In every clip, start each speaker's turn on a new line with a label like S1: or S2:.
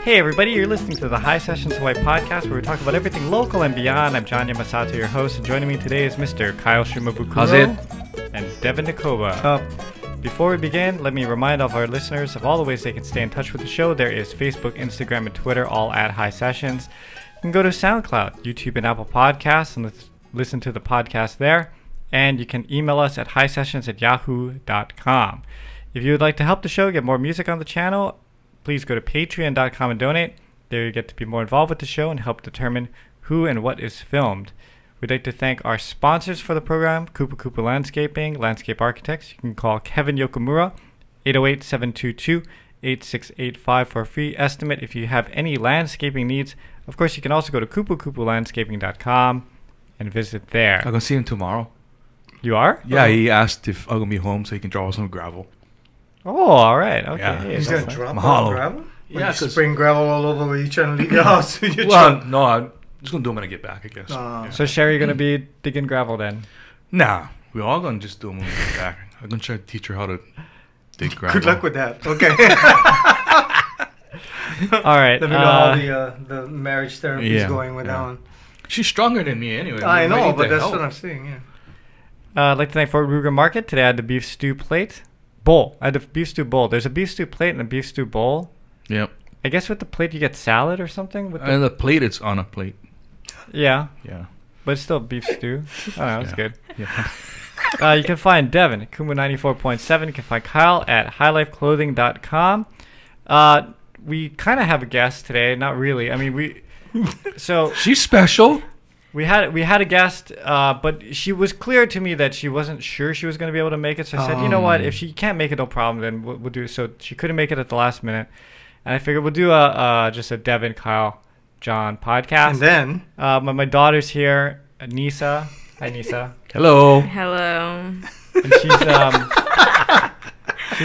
S1: Hey everybody, you're listening to the Hisessions Hawaii podcast where we talk about everything local and beyond. I'm John Yamasato, your host, and joining me today is Mr. Kyle Shimabukuro.
S2: How's it?
S1: And Devon Nekoba. Before we begin, let me remind all of our listeners of all the ways they can stay in touch with the show. There is Facebook, Instagram, and Twitter, all at Hisessions. You can go to SoundCloud, YouTube, and Apple Podcasts and listen to the podcast there. And you can email us at hisessions@yahoo.com. If you would like to help the show get more music on the channel, please go to patreon.com and donate. There you get to be more involved with the show and help determine who and what is filmed. We'd like to thank our sponsors for the program, Kupa Kupa Landscaping, Landscape Architects. You can call Kevin Yokomura, 808-722-8685 for a free estimate if you have any landscaping needs. Of course, you can also go to kupakupalandscaping.com and visit there.
S2: I'm going to see him tomorrow.
S1: You are?
S2: Yeah, he asked if I'm going to be home so he can draw some gravel.
S1: Oh, all right. Okay.
S2: Yeah.
S1: Hey,
S3: He's
S1: that's
S3: going to
S1: nice.
S3: drop
S2: Mahalo.
S3: all gravel?
S2: Yeah,
S3: you spring gravel all over where you're trying to leave your house.
S2: No, I'm just going to do them when I get back, I guess. Yeah.
S1: So, Sherry, you're going to be digging gravel then?
S2: Nah, we're all going to just do them when we get back. I'm going to try to teach her how to dig gravel.
S3: Good luck with that. Okay.
S1: All right.
S3: Let me know how the marriage therapy is going with that one.
S2: She's stronger than me anyway.
S3: I know, but that's what I'm saying, yeah.
S1: I'd like to thank Fort Ruger Market. Today I had the beef stew plate. Bowl. I had the beef stew bowl. There's a beef stew plate and a beef stew bowl.
S2: Yep.
S1: I guess with the plate you get salad or something? With
S2: And the plate, it's on a plate.
S1: Yeah.
S2: Yeah.
S1: But it's still beef stew. Oh, that's good.
S2: Yeah.
S1: You can find Devon at Kumu 94.7. You can find Kyle at highlifeclothing.com. We kind of have a guest today. Not really. I mean, so
S2: She's special.
S1: we had a guest, but she was clear to me that she wasn't sure she was going to be able to make it. So I said, you know what? If she can't make it, no problem. Then we'll do it. So she couldn't make it at the last minute. And I figured we'll do just a Devon, Kyle, John podcast.
S3: And then
S1: my daughter's here, Nysa. Hi, Nysa.
S2: Hello.
S4: Hello.
S1: And she's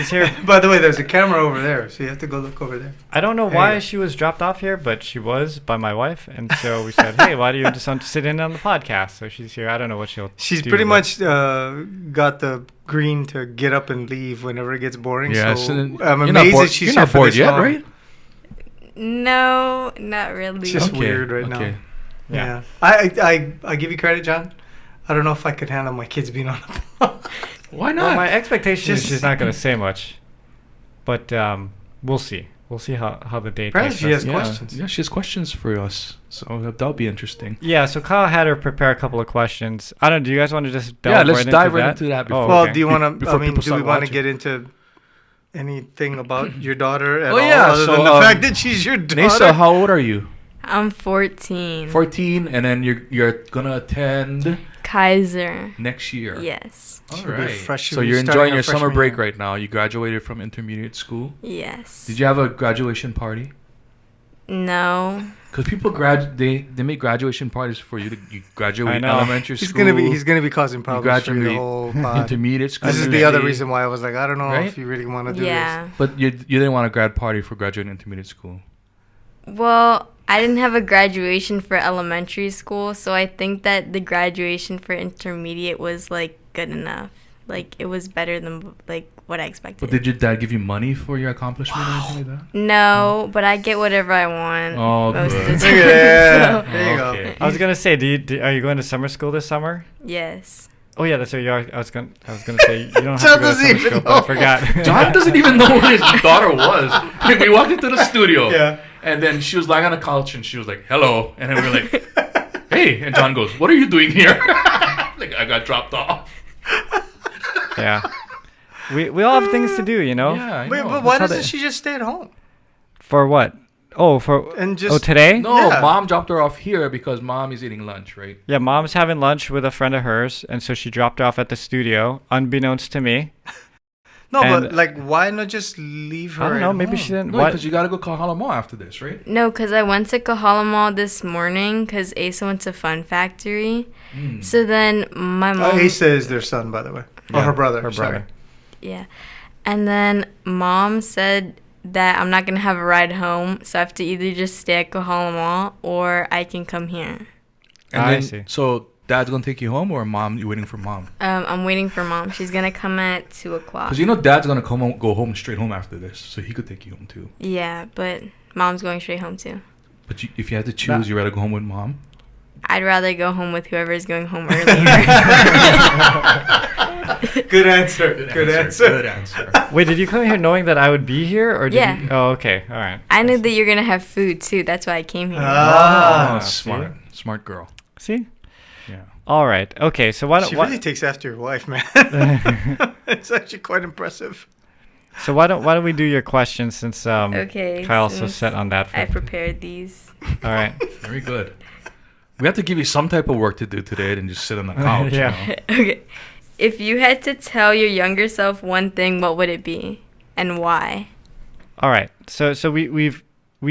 S1: here.
S3: by the way, there's a camera over there, so you have to go look over there.
S1: I don't know why she was dropped off here, but she was by my wife. And so we said, hey, why do you just want to sit in on the podcast? So she's here. I don't know what she's do.
S3: Pretty much got the green to get up and leave whenever it gets boring.
S2: Yeah,
S3: so
S2: so
S3: I'm amazed that she's
S2: You're not bored yet, right?
S4: No, not really.
S3: It's just weird right now.
S1: Yeah.
S3: I give you credit, John. I don't know if I could handle my kids being on the
S2: Why not?
S1: Well, my expectation is she's not going to say much. But we'll see. We'll see how the day
S3: Perhaps
S1: takes
S3: she
S1: us.
S3: has questions.
S2: Yeah, she has questions for us. So that'll be interesting.
S1: Yeah, so Kyle had her prepare a couple of questions. I don't know. Do you guys want to just delve
S2: let's
S1: right
S2: dive
S1: into
S2: right
S1: that?
S2: into that before.
S1: Oh,
S3: Well,
S1: okay.
S3: do you want to?
S2: Before
S3: I mean,
S2: people
S3: do we
S2: start
S3: want to
S2: watching.
S3: get into anything about your daughter at
S2: Oh,
S3: all,
S2: yeah,
S3: other
S2: so,
S3: than the fact that she's your daughter?
S2: Nysa, how old are you?
S4: I'm 14.
S2: 14, and then you're gonna attend
S4: Kaiser.
S2: next year.
S4: Yes.
S2: All
S3: She'll be
S2: right.
S3: fresh-
S2: So
S3: she'll be
S2: you're
S3: starting
S2: enjoying
S3: her
S2: your summer
S3: freshman
S2: break
S3: year.
S2: right now. You graduated from intermediate school.
S4: Yes.
S2: Did you have a graduation party?
S4: No.
S2: Because people they make graduation parties for you. You
S1: I
S2: graduate
S1: know.
S2: elementary
S3: He's
S2: school.
S3: he's gonna be causing problems for you the
S2: graduate
S3: whole pod.
S2: intermediate school.
S3: This is the other reason why I was like, I don't know
S2: Right?
S3: if you really want to do
S4: Yeah.
S2: But you didn't want a grad party for graduating intermediate school.
S4: Well, I didn't have a graduation for elementary school, so I think that the graduation for intermediate was like good enough. Like it was better than like what I expected.
S2: But did your dad give you money for your accomplishment or anything like that?
S4: No, but I get whatever I want
S2: Oh,
S4: most of
S2: good.
S4: the
S3: this.
S4: time.
S3: Yeah,
S4: So,
S3: there you go.
S2: Okay.
S1: I was going to say, are you going to summer school this summer?
S4: yes.
S1: Oh, yeah, that's what you are. I was gonna say, you don't have
S3: John
S1: to go to
S3: doesn't
S1: summer
S3: even
S1: school, but
S3: know.
S1: I forgot.
S2: John doesn't even know where his daughter was. Like, we walked into the studio.
S3: Yeah.
S2: And then she was lying on a couch and she was like, hello. And then we were like, hey. And John goes, what are you doing here? Like, I got dropped off.
S1: Yeah. We all have things to do, you know?
S2: Yeah, I
S3: Wait,
S2: know.
S3: but why
S1: That's how
S3: doesn't she just stay at home
S1: For what? Oh, for
S3: and just?
S1: today?
S2: No,
S3: Yeah.
S2: mom dropped her off here because mom is eating lunch, right?
S1: Yeah, mom's having lunch with a friend of hers, and so she dropped her off at the studio, unbeknownst to me.
S3: No,
S1: and-
S3: but like, why not just leave her?
S1: I don't know.
S3: at
S1: Maybe
S3: home?
S1: she didn't.
S2: No,
S1: What?
S2: because you got to go Kahala Mall after this, right?
S4: No, because I went to Kahala Mall this morning because Asa went to Fun Factory. So then my mom...
S3: Asa is their son, by the way. Or
S1: Yeah,
S3: her brother.
S1: her
S3: sorry.
S1: brother.
S4: Yeah. And then mom said that I'm not going to have a ride home, so I have to either just stay at Kahala Mall or I can come here.
S2: And
S1: I
S2: then,
S1: see.
S2: So dad's gonna take you home, or mom? You waiting for mom?
S4: I'm waiting for mom. She's gonna come at 2:00.
S2: Because you know dad's gonna go home straight home after this, so he could take you home too.
S4: Yeah, but mom's going straight home too.
S2: But if you had to choose, you rather go home with mom?
S4: I'd rather go home with whoever is going home earlier.
S3: Good answer. Good answer.
S1: Wait, did you come here knowing that I would be here, or did
S4: Yeah.
S1: you? Oh, okay, all right.
S4: I knew that you're gonna have food too. That's why I came here.
S3: Ah,
S2: Smart girl.
S1: See?
S2: Yeah.
S1: All right. Okay. So why don't
S3: she really takes after your wife, man. It's actually quite impressive.
S1: why don't we do your questions since
S4: Okay.
S1: Kyle's so
S4: since
S1: set on that.
S4: I prepared these.
S1: All right.
S2: Very good. We have to give you some type of work to do today than just sit on the couch.
S1: Yeah.
S2: You know?
S4: Okay. If you had to tell your younger self one thing, what would it be, and why?
S1: All right. So we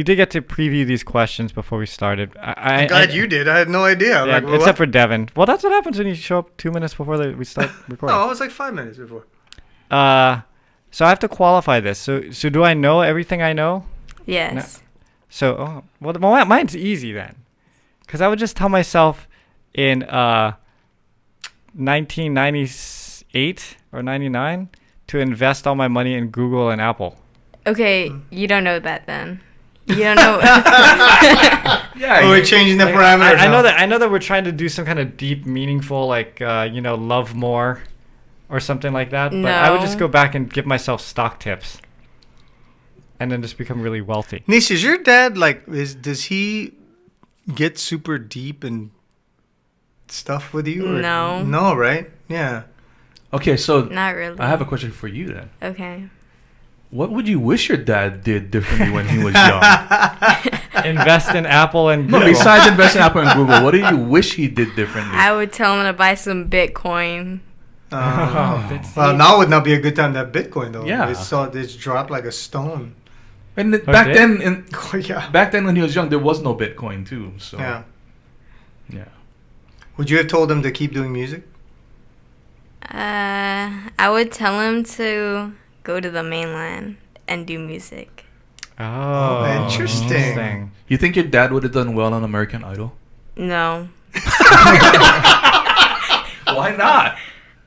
S1: did get to preview these questions before we started.
S3: I'm glad you did. I had no idea.
S1: Yeah, except for Devon. Well, that's what happens when you show up 2 minutes before we start recording.
S3: No, it was like 5 minutes before.
S1: So I have to qualify this. So do I know everything I know?
S4: Yes.
S1: So well, mine's easy then, because I would just tell myself in 1998 or 99 to invest all my money in Google and Apple.
S4: Okay, you don't know that then. You don't know.
S2: Yeah.
S3: Oh, we're changing the parameters.
S1: I know that we're trying to do some kind of deep, meaningful, like love more, or something like that. But I would just go back and give myself stock tips, and then just become really wealthy.
S3: Nysa, is your dad does he get super deep and stuff with you? Or?
S4: No.
S3: No, right? Yeah.
S2: Okay, so
S4: Not really.
S2: I have a question for you then.
S4: Okay.
S2: What would you wish your dad did differently when he was young?
S1: Invest in Apple and Google.
S2: No, besides investing in Apple and Google, what do you wish he did differently?
S4: I would tell him to buy some Bitcoin.
S3: Well, now would not be a good time to have Bitcoin though.
S2: Yeah.
S3: It's dropped like a stone.
S2: And back then when he was young, there was no Bitcoin too. So
S3: Yeah.
S2: Yeah.
S3: Would you have told him to keep doing music?
S4: I would tell him to go to the mainland and do music.
S1: Oh,
S3: interesting.
S2: You think your dad would have done well on American Idol?
S4: No.
S2: Why not?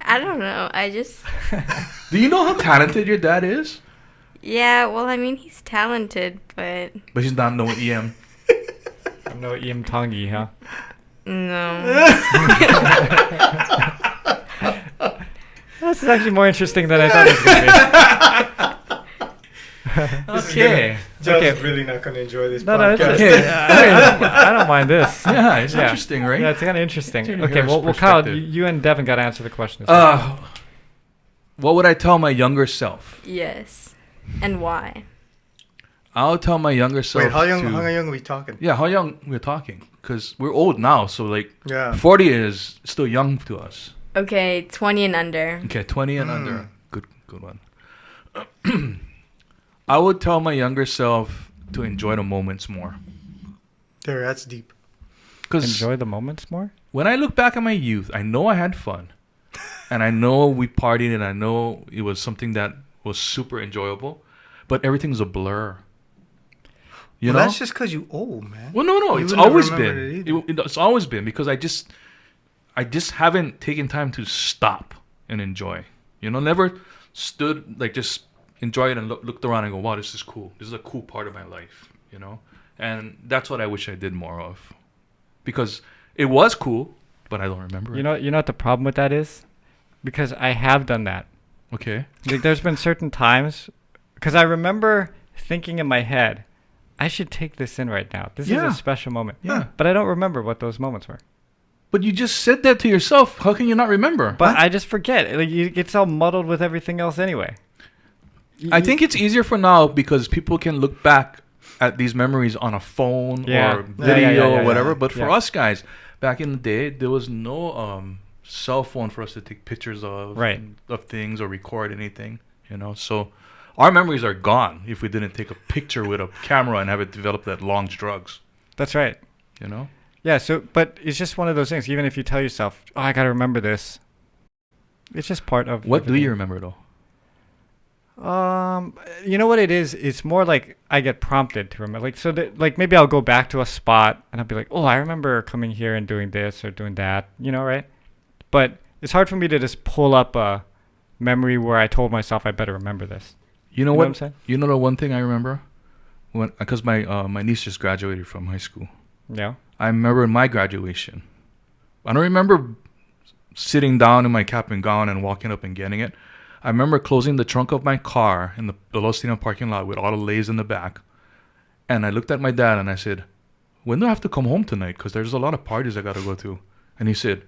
S4: I don't know. I just...
S2: Do you know how talented your dad is?
S4: Yeah, well, I mean, he's talented, but...
S2: But he's not no EM.
S1: No Iam Tongi, huh?
S4: No.
S1: This is actually more interesting than I thought it was going to be. Okay.
S3: John's really not going to enjoy this
S1: No,
S3: podcast.
S1: it's okay. I don't mind this.
S2: Yeah, it's interesting, right?
S1: Yeah, it's kind of interesting.
S2: It's
S1: Okay, well, Kyle, you and Devon got to answer the question.
S2: What would I tell my younger self?
S4: Yes. And why?
S2: I'll tell my younger self.
S3: Wait, how young are we talking?
S2: Yeah, how young we're talking? Because we're old now, so like 40 is still young to us.
S4: Okay, 20 and under.
S2: Okay, 20 and under. Good one. I would tell my younger self to enjoy the moments more.
S3: That's deep.
S1: Enjoy the moments more?
S2: When I look back at my youth, I know I had fun. And I know we partied, and I know it was something that was super enjoyable. But everything's a blur. You know?
S3: That's just because you old, man.
S2: Well, no. It's always been. It's always been because I just haven't taken time to stop and enjoy. You know, never stood like just enjoy it and looked around and go, wow, this is cool. This is a cool part of my life. You know, and that's what I wish I did more of, because it was cool, but I don't remember.
S1: You know what the problem with that is? Because I have done that.
S2: Okay.
S1: Like, there's been certain times, because I remember thinking in my head, I should take this in right now. This is a special moment.
S2: Yeah.
S1: But I don't remember what those moments were.
S2: But you just said that to yourself. How can you not remember?
S1: But I just forget. Like, it's all muddled with everything else anyway.
S2: I think it's easier for now because people can look back at these memories on a phone or video or whatever. But for us guys, back in the day, there was no cell phone for us to take pictures of things or record anything. You know, so our memories are gone if we didn't take a picture with a camera and have it develop that long drugs.
S1: That's right.
S2: You know?
S1: Yeah, but it's just one of those things. Even if you tell yourself, oh, I got to remember this. It's just part of...
S2: What do you remember, though?
S1: You know what it is? It's more like I get prompted to remember. Like, so that, like, maybe I'll go back to a spot and I'll be like, oh, I remember coming here and doing this or doing that, you know, right? But it's hard for me to just pull up a memory where I told myself I better remember this.
S2: You know what
S1: I'm saying?
S2: You know the one thing I remember? Because my niece just graduated from high school.
S1: Yeah.
S2: I remember in my graduation. I don't remember sitting down in my cap and gown and walking up and getting it. I remember closing the trunk of my car in the Los Tinos parking lot with all the lays in the back. And I looked at my dad and I said, when do I have to come home tonight? Because there's a lot of parties I got to go to. And he said,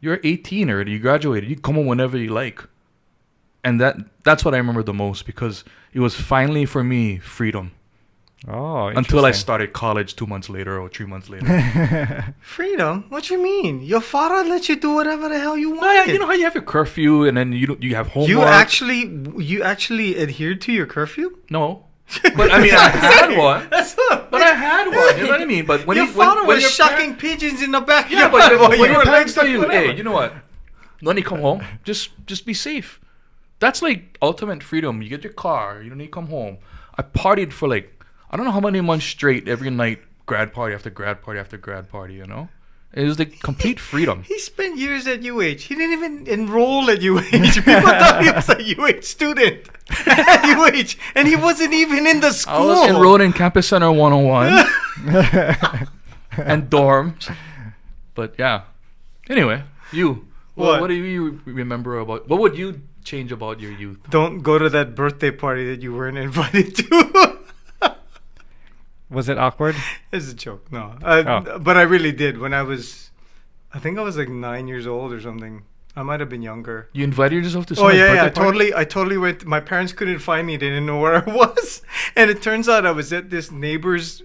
S2: you're 18 already. You graduated. You come home whenever you like. And that's what I remember the most, because it was finally, for me, freedom.
S1: Oh,
S2: until I started college 2 months later or 3 months later.
S3: Freedom? What you mean? Your father let you do whatever the hell you want.
S2: No, yeah, you know how you have your curfew and then you have homework.
S3: You actually adhered to your curfew?
S2: No. But I mean, I had one. But I had one. You know what I mean? But when
S3: your father was shucking pigeons in the backyard.
S2: Yeah, but when your parents tell you, hey, you know what? When you come home, just be safe. That's like ultimate freedom. You get your car. You don't need to come home. I partied for like, I don't know how many months straight, every night, grad party after grad party after grad party, you know? It was like complete freedom.
S3: He spent years at UH. He didn't even enroll at UH. People thought he was a UH student at UH. And he wasn't even in the school.
S2: I was enrolled in Campus Center 101 and dorms. But yeah. Anyway, you. What do you remember about, what would you change about your youth?
S3: Don't go to that birthday party that you weren't invited to.
S1: Was it awkward?
S3: It's a joke. No. But I really did. When I think I was like 9 years old or something. I might have been younger.
S2: You invited yourself to someone's birthday party?
S3: I totally went. My parents couldn't find me. They didn't know where I was. And it turns out I was at this neighbor's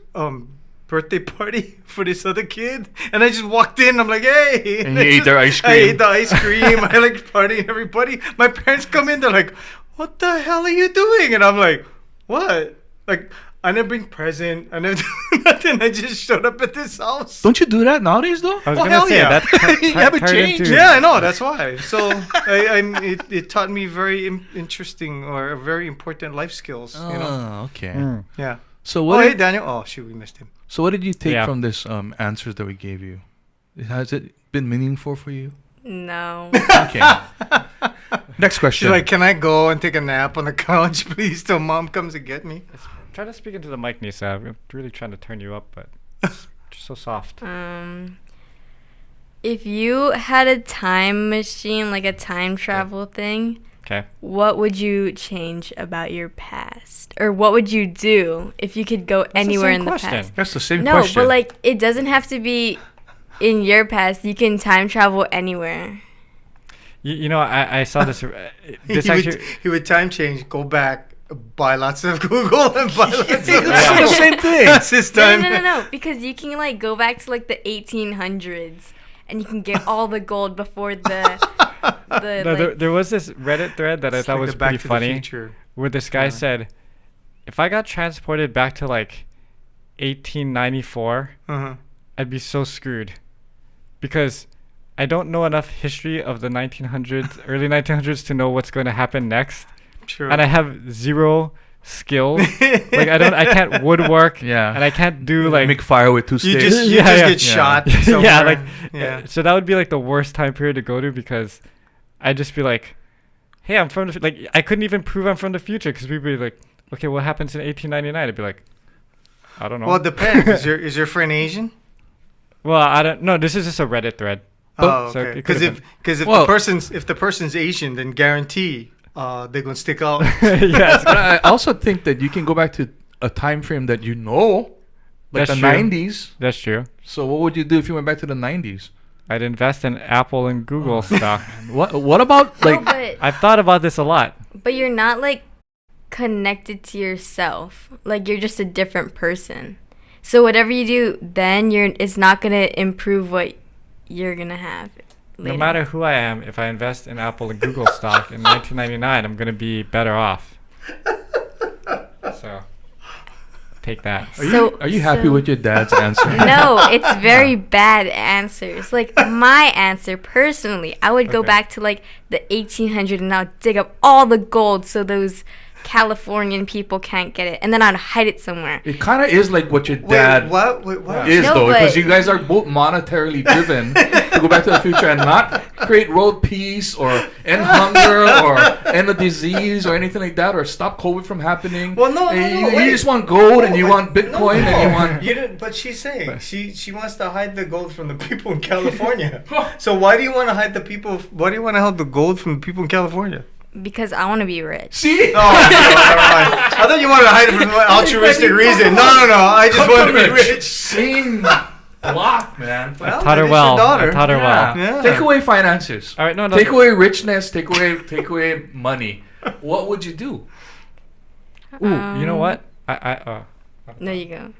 S3: birthday party for this other kid. And I just walked in. I'm like, hey.
S2: And you ate their ice cream.
S3: I ate the ice cream. I like partying everybody. My parents come in. They're like, what the hell are you doing? And I'm like, what? Like, I never bring present. I never do nothing. I just showed up at this house.
S2: Don't you do that nowadays, though?
S1: I was going to say,
S3: yeah.
S1: that
S2: you haven't changed.
S3: Yeah, I know. That's why. So it taught me very interesting or very important life skills.
S2: Oh,
S3: you know?
S2: Okay.
S3: Yeah.
S2: So
S3: hey, Daniel. Oh, shoot, we missed him.
S2: So what did you take from this answers that we gave you? Has it been meaningful for you?
S4: No.
S2: Okay. Next question.
S3: She's like, can I go and take a nap on the couch, please, till Mom comes to get me?
S1: Try to speak into the mic, Nysa. I'm really trying to turn you up, but it's just so soft.
S4: If you had a time machine, like a time travel thing, what would you change about your past? Or what would you do if you could go anywhere in the past?
S2: That's the same question.
S4: No, but like, it doesn't have to be in your past. You can time travel anywhere.
S1: You know, I saw this.
S3: He would time change, go back, buy lots of Google and buy lots of
S2: the same thing.
S3: That's his time.
S4: No, because you can like go back to like the 1800s and you can get all the gold before
S1: there was this Reddit thread that I thought was pretty funny, where this guy said, if I got transported back to like 1894, I'd be so screwed because I don't know enough history of the 1900s, early 1900s to know what's going to happen next.
S3: True.
S1: And I have zero skills. Like I can't woodwork.
S2: Yeah.
S1: And I can't do like
S2: make fire with 2 sticks.
S3: You just get shot.
S1: Yeah. So that would be like the worst time period to go to because I'd just be like, hey, I'm from the I couldn't even prove I'm from the future because we'd be like, okay, what happens in 1899? I'd be like, I don't know.
S3: Well, it depends. Is your friend Asian?
S1: Well, I don't know. This is just a Reddit thread.
S3: Oh, okay. Because if the person's Asian, then guarantee they're gonna stick out.
S1: Yes.
S2: But I also think that you can go back to a time frame that you know, like
S1: That's
S2: the
S1: true.
S2: 90s.
S1: That's true.
S2: So what would you do if you went back to the 90s?
S1: I'd invest in Apple and Google stock.
S2: What about like?
S1: I've thought about this a lot.
S4: But you're not like connected to yourself. Like you're just a different person. So whatever you do, then it's not gonna improve what you're gonna have. Later.
S1: No matter who I am, if I invest in Apple and Google stock in 1999, I'm going to be better off. So, take that.
S2: Are you happy with your dad's answer?
S4: No, it's very bad answers. Like, my answer, personally, I would go back to, like, the 1800s and I'll dig up all the gold so those Californian people can't get it, and then I'd hide it somewhere.
S2: It kind of is like what your dad
S3: Wait,
S2: is,
S4: No,
S2: though, because
S4: but-
S2: you guys are both monetarily driven to go back to the future and not create world peace or end hunger or end a disease or anything like that or stop COVID from happening.
S3: Well, no,
S2: You just want gold and you want Bitcoin and you want...
S3: You didn't, but she's saying she wants to hide the gold from the people in California. So why do you want to hide the people? Why do you want to hide the gold from the people in California?
S4: Because I want to be rich.
S2: See?
S3: Oh, no, never mind. I thought you wanted to hide it for an altruistic reason. No. I just want to be rich.
S2: Same block, man.
S3: Well,
S1: Taught her
S3: that is
S1: well.
S3: your daughter.
S1: I taught her well.
S3: Yeah.
S2: Take away finances.
S1: All right, no.
S2: Take away richness. Take away money. What would you do?
S1: Ooh, you know what?
S4: No, you go.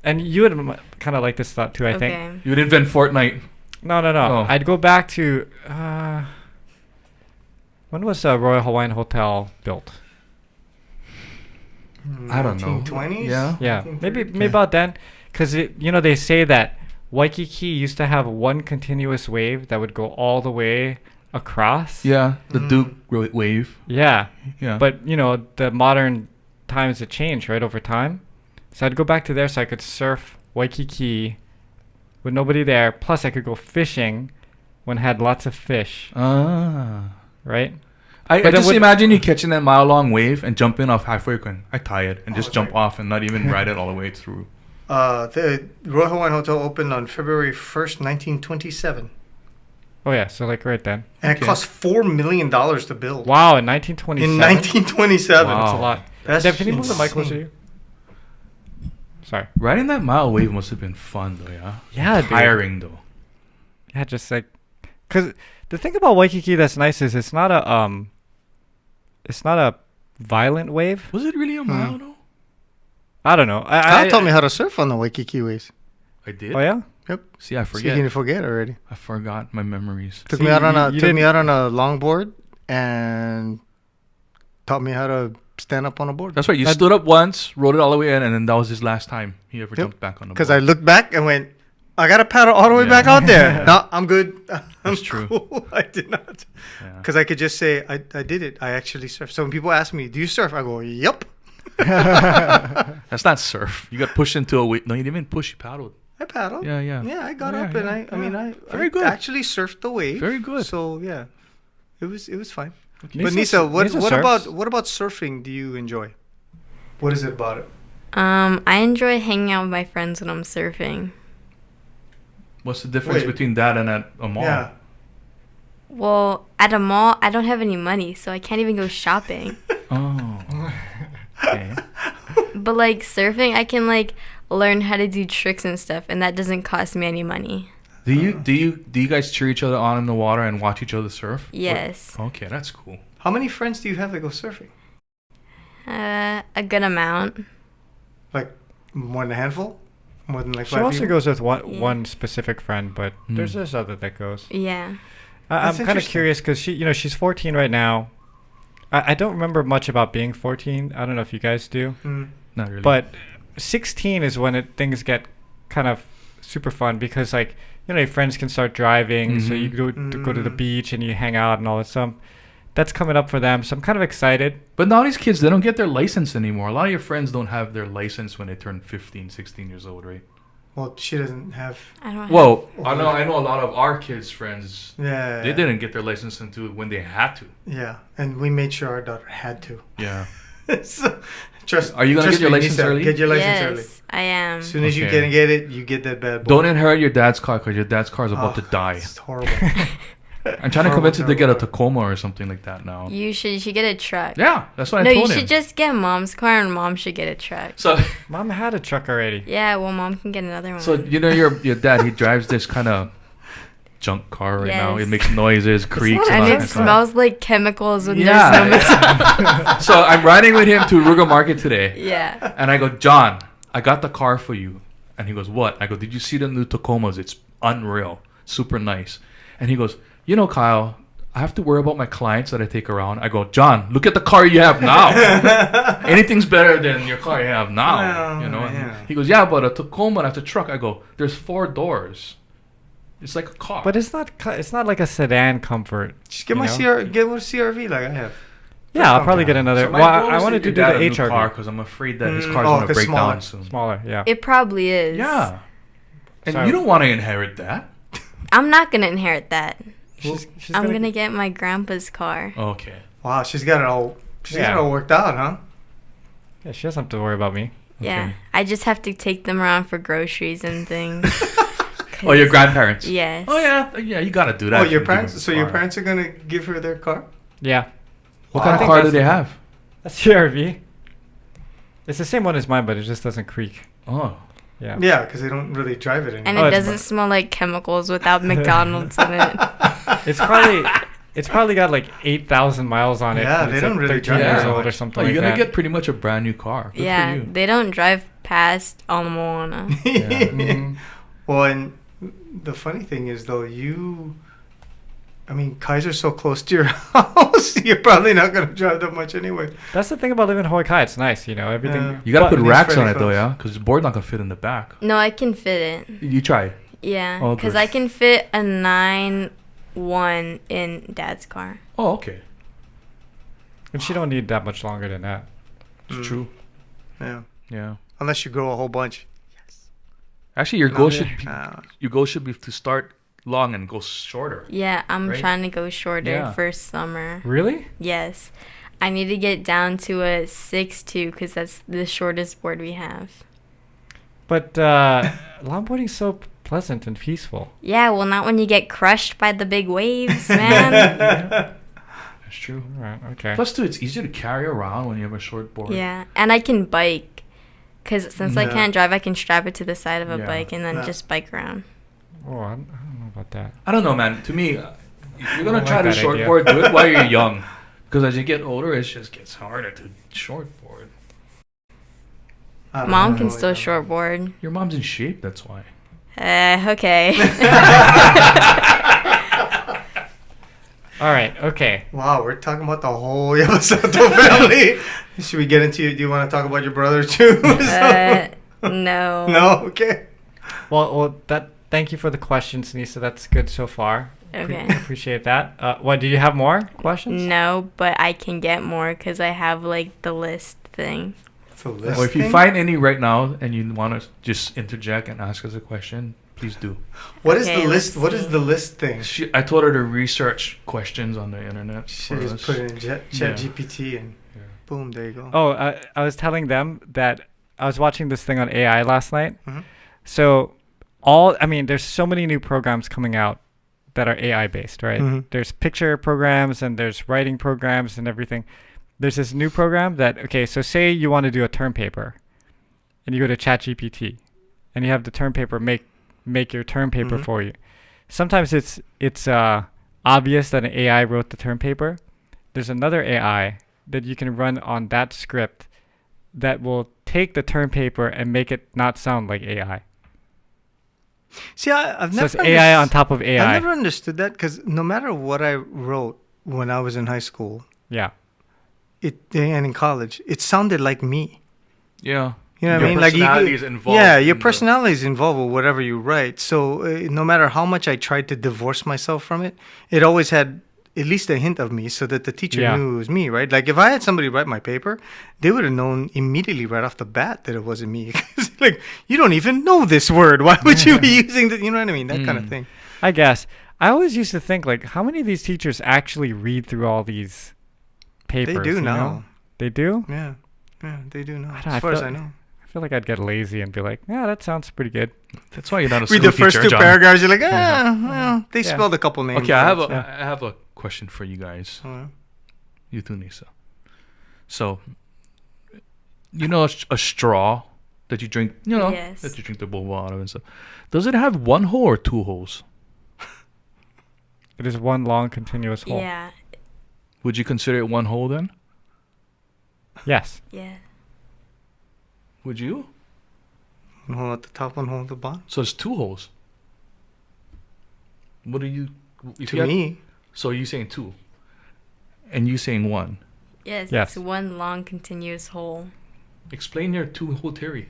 S1: And you would kind of like this thought too, I think.
S4: Okay.
S2: You would invent Fortnite.
S1: No.
S2: Oh.
S1: I'd go back to when was Royal Hawaiian Hotel built?
S2: I don't know.
S3: 1920s?
S1: Yeah, maybe about then, because they say that Waikiki used to have one continuous wave that would go all the way across.
S2: Yeah, the Duke wave.
S1: Yeah.
S2: Yeah.
S1: But the modern times have changed, right, over time. So I'd go back to there so I could surf Waikiki with nobody there. Plus, I could go fishing when I had lots of fish, right?
S2: I
S1: But then
S2: just imagine you catching that mile-long wave and jumping off halfway going, I tie it, and just jump off and not even ride it all the way through.
S3: The Royal Hawaiian Hotel opened on February 1st, 1927.
S1: Oh yeah, so like right then.
S3: And it cost $4 million to build.
S1: Wow, in 1927.
S3: In 1927.
S1: Wow, that's a lot.
S3: That's
S1: Dev, can you move the mic
S3: insane.
S1: closer to you? Sorry.
S2: Riding that mile wave must have been fun, though, yeah?
S1: Yeah, dude.
S2: Tiring, though.
S1: Yeah, just like, cause the thing about Waikiki that's nice is it's not a violent wave.
S2: Was it really a mile, though?
S1: I don't know.
S3: Kyle told me how to surf on the Waikiki waves.
S2: I did?
S1: Oh yeah.
S3: Yep.
S2: See, I
S3: So
S2: forget.
S3: you didn't forget already.
S2: I forgot my memories.
S3: Took
S1: See,
S3: me out on
S1: you
S3: took me
S1: didn't-
S3: out on a longboard and taught me how to stand up on a board.
S2: That's right. You stood up once, rode it all the way in, and then that was his last time he ever jumped back on the board.
S3: Because I looked back and went, I got to paddle all the way back out there. No, I'm good.
S2: That's true.
S3: Cool. I did not.
S2: Yeah.
S3: Because I could just say, I did it. I actually surf. So when people ask me, do you surf? I go, yep.
S2: That's not surf. You got pushed into a wave. No, you didn't even push. You paddled.
S3: I paddled.
S2: Yeah.
S3: Yeah, I got
S2: Yeah,
S3: up
S2: yeah,
S3: and I
S2: Very good.
S3: actually surfed the wave.
S2: Very good.
S3: So yeah, it was fine.
S1: Okay.
S3: But Nysa, what
S1: surfs.
S3: about surfing do you enjoy? What is it about it?
S4: I enjoy hanging out with my friends when I'm surfing.
S2: What's the difference
S3: Wait.
S2: between that and at a mall?
S3: Yeah.
S4: Well, at a mall, I don't have any money, so I can't even go shopping.
S2: Oh. Okay.
S4: But like surfing, I can like learn how to do tricks and stuff, and that doesn't cost me any money.
S2: Do you guys cheer each other on in the water and watch each other surf?
S4: Yes.
S2: Okay, that's cool.
S3: How many friends do you have that go surfing?
S4: A good amount.
S3: Like more than a handful? More than like
S1: She
S3: 5
S1: also
S3: people?
S1: goes with
S4: Yeah.
S1: one specific friend, but there's other that goes.
S4: Yeah.
S1: I'm
S3: That's
S1: kind of
S3: interesting.
S1: curious because she's 14 right now. I don't remember much about being 14. I don't know if you guys do,
S2: Not really.
S1: but 16 is when things get kind of super fun because like your friends can start driving, so you go to the beach and you hang out and all that stuff. That's coming up for them, so I'm kind of excited.
S2: But now these kids, they don't get their license anymore. A lot of your friends don't have their license when they turn 15, 16 years old, right?
S3: Well, she doesn't have.
S4: I don't.
S2: Well, I know a lot of our kids' friends.
S3: Yeah.
S2: They didn't get their license until when they had to.
S3: Yeah, and we made sure our daughter had to.
S2: Yeah.
S3: So, trust.
S2: Are you gonna
S3: trust
S2: get your
S3: me,
S2: license
S3: Nysa,
S2: early?
S3: Get your license
S4: Yes,
S3: early.
S4: I am.
S3: As soon as you
S2: Okay.
S3: can get it, you get that bad boy.
S2: Don't inherit your dad's car because your dad's car is about to die.
S3: It's horrible.
S2: I'm trying to convince him to get a Tacoma or something like that now.
S4: You should get a truck.
S2: Yeah, that's what
S4: No,
S2: I
S4: you
S2: told him.
S4: should just get mom's car, and mom should get a truck.
S2: So,
S1: Mom had a truck already.
S4: Yeah, well, mom can get another one.
S2: so your dad, he drives this kind of junk car right now. It
S4: Yes.
S2: makes noises, creaks,
S4: and
S2: all
S4: it
S2: that stuff.
S4: smells like chemicals when
S2: Yeah.
S4: there's no metal.
S2: So I'm riding with him to Ruger Market today.
S4: Yeah.
S2: And I go, John, I got the car for you. And he goes, what? I go, did you see the new Tacomas? It's unreal. Super nice. And he goes, Kyle, I have to worry about my clients that I take around. I go, John, look at the car you have now. Anything's better than your car you have now.
S3: Well,
S2: And
S3: yeah.
S2: he goes, yeah, but a Tacoma, that's a truck. I go, there's 4 doors. It's like a car.
S1: But it's not like a sedan comfort.
S3: Just get
S1: You
S3: my
S1: know?
S3: get a CRV like I have.
S1: Yeah, I'll probably get another.
S2: So my
S1: well,
S2: goal
S1: I
S2: is
S1: wanted to do
S2: get
S1: the
S2: a new
S1: HRV.
S2: car because I'm afraid that his car's
S3: Oh,
S2: going to break
S3: smaller.
S2: down soon.
S1: Smaller, yeah.
S4: It probably is.
S2: Yeah. And
S1: Sorry.
S2: you don't want to inherit that.
S4: I'm not gonna inherit that.
S1: She's
S4: I'm gonna get my grandpa's car.
S2: Okay.
S3: Wow, she's got it all. She's got
S1: Yeah.
S3: it all worked out, huh?
S1: Yeah, she doesn't have to worry about me.
S4: Yeah, I just have to take them around for groceries and things.
S2: Oh, your grandparents.
S4: Yes.
S2: Oh yeah, yeah. You got to do that.
S3: Oh,
S2: if
S3: your
S2: you
S3: parents.
S2: give
S3: So
S2: them a
S3: your
S2: car.
S3: parents are gonna give her their car.
S1: Yeah.
S2: What
S3: Wow.
S2: kind
S3: I
S2: of
S3: think
S2: car do
S3: that's-
S2: they have?
S1: That's CRV. It's the same one as mine, but it just doesn't creak.
S2: Oh.
S1: Yeah.
S3: Yeah, because they don't really drive it
S4: And
S3: anymore.
S1: Oh,
S4: it
S1: it's
S4: doesn't smell like chemicals without McDonald's in it.
S1: It's probably got like 8,000 miles on it.
S3: Yeah,
S1: and
S3: they
S1: it's
S3: don't
S1: like
S3: really
S1: 13
S3: drive
S1: years
S3: that
S1: old or
S3: much.
S1: something
S2: Oh, you're
S1: like
S2: gonna
S1: that.
S2: get pretty much a brand new car. Good
S4: Yeah,
S2: for you.
S4: they don't drive past Ala Moana.
S2: Yeah.
S1: Mhm.
S3: Well, and the funny thing is, though, Kaiser's so close to your house, you're probably not going to drive that much anyway.
S1: That's the thing about living in Hawaii Kai. It's nice, you know, everything.
S3: Yeah.
S2: You gotta
S1: but-
S2: put
S3: it's
S2: racks on
S3: pretty
S2: it though,
S3: close.
S2: yeah, because the board not gonna fit in the back.
S4: No, I can fit it.
S2: You try.
S4: Yeah,
S2: Oh,
S4: because
S2: good.
S4: I can fit a 9-1 in Dad's car.
S2: Oh, okay.
S1: And she don't need that much longer than that.
S2: It's true.
S3: Yeah.
S2: Yeah.
S3: Unless you grow a whole bunch.
S2: Actually, your
S3: No,
S2: goal
S3: yeah.
S2: should be to start long and go shorter.
S4: Yeah, I'm
S2: Right?
S4: trying to go shorter
S2: Yeah.
S4: for summer.
S1: Really?
S4: Yes. I need to get down to a 6'2" because that's the shortest board we have.
S1: But longboarding's so pleasant and peaceful.
S4: Yeah, well, not when you get crushed by the big waves, man.
S2: That's true.
S1: All right, okay.
S2: Plus, too, it's easier to carry around when you have a short board.
S4: Yeah, and I can bike. Because since I
S3: Yeah.
S4: can't drive, I can strap it to the side of a
S2: Yeah.
S4: bike and then
S3: Yeah.
S4: just bike around.
S1: Oh, I don't know about that.
S2: I don't know, man. To me, if you're gonna
S1: don't
S2: try
S1: like
S2: to
S1: that idea.
S2: shortboard, do it while you're young. Because as you get older, it just gets harder to shortboard.
S3: I don't
S4: Mom
S3: know,
S4: can still
S3: yeah.
S4: shortboard.
S2: Your mom's in shape, that's why.
S4: Okay.
S1: All right, okay.
S3: Wow, we're talking about the whole Yamasato family. Should we get into? Do you want to talk about your brother too?
S4: No.
S3: No. Okay.
S1: Well, thank you for the questions, Nysa. That's good so far.
S4: Okay.
S1: Appreciate that. What, do you have more questions?
S4: No, but I can get more because I have like the list thing.
S3: So list
S2: Well, if you
S3: thing?
S2: find any right now and you want to just interject and ask us a question, please do.
S3: What is
S4: Okay,
S3: the list?
S4: let's
S3: What is
S4: see.
S3: the list thing?
S2: I told her to research questions on the internet.
S3: She
S2: for
S3: just
S2: us.
S3: put it in Chat
S2: Yeah.
S3: GPT and
S2: Yeah.
S3: boom, there you go.
S1: Oh, I was telling them that I was watching this thing on AI last night.
S3: Mhm.
S1: So, there's so many new programs coming out that are AI based, right?
S3: Mhm.
S1: There's picture programs and there's writing programs and everything. There's this new program that, okay, so say you want to do a term paper and you go to ChatGPT and you have the term paper make your term paper
S3: Mhm.
S1: for you. Sometimes it's obvious that an AI wrote the term paper. There's another AI that you can run on that script that will take the term paper and make it not sound like AI.
S3: See, I've
S1: So
S3: never.
S1: it's AI on top of
S3: I
S1: AI.
S3: never understood that because no matter what I wrote when I was in high school,
S1: Yeah.
S3: and in college, it sounded like me.
S2: Yeah.
S3: You know what
S2: Your
S3: I mean? Like
S2: personality
S3: you,
S2: is involved
S3: yeah, your
S2: in the-
S3: personality is involved with whatever you write. So no matter how much I tried to divorce myself from it, it always had at least a hint of me, so that the teacher
S1: Yeah.
S3: knew it was me, right? Like if I had somebody write my paper, they would have known immediately right off the bat that it wasn't me. Like you don't even know this word. Why would you be using the? You know what I mean? That kind of thing.
S1: I guess. I always used to think, like, how many of these teachers actually read through all these papers?
S3: They do
S1: you know?
S3: now.
S1: They do?
S3: Yeah, they do now.
S1: I don't know,
S3: As
S1: I
S3: far as
S1: feel-
S3: I know.
S1: I feel like I'd get lazy and be like, yeah, that sounds pretty good.
S2: That's why you're not a school
S3: Read the first
S2: teacher,
S3: two
S2: John.
S3: paragraphs. You're like, well, they
S1: Yeah.
S3: spelled a couple names.
S2: Okay, I
S3: right,
S2: have a question for you guys.
S3: so-
S2: You too, Nysa. So, you know a straw that you drink,
S4: Yes.
S2: that you drink the boba out of and stuff. Does it have one hole or two holes?
S1: It is one long continuous hole.
S4: Yeah.
S2: Would you consider it one hole then?
S1: Yes.
S4: Yeah.
S2: Would you?
S3: One hole at the top, one hole at the bottom.
S2: So it's two holes. What are you? if
S3: To
S2: you had-
S3: me,
S2: So you saying two, and you saying one.
S4: Yes.
S1: Yes.
S4: It's one long continuous hole.
S2: Explain your two hole theory.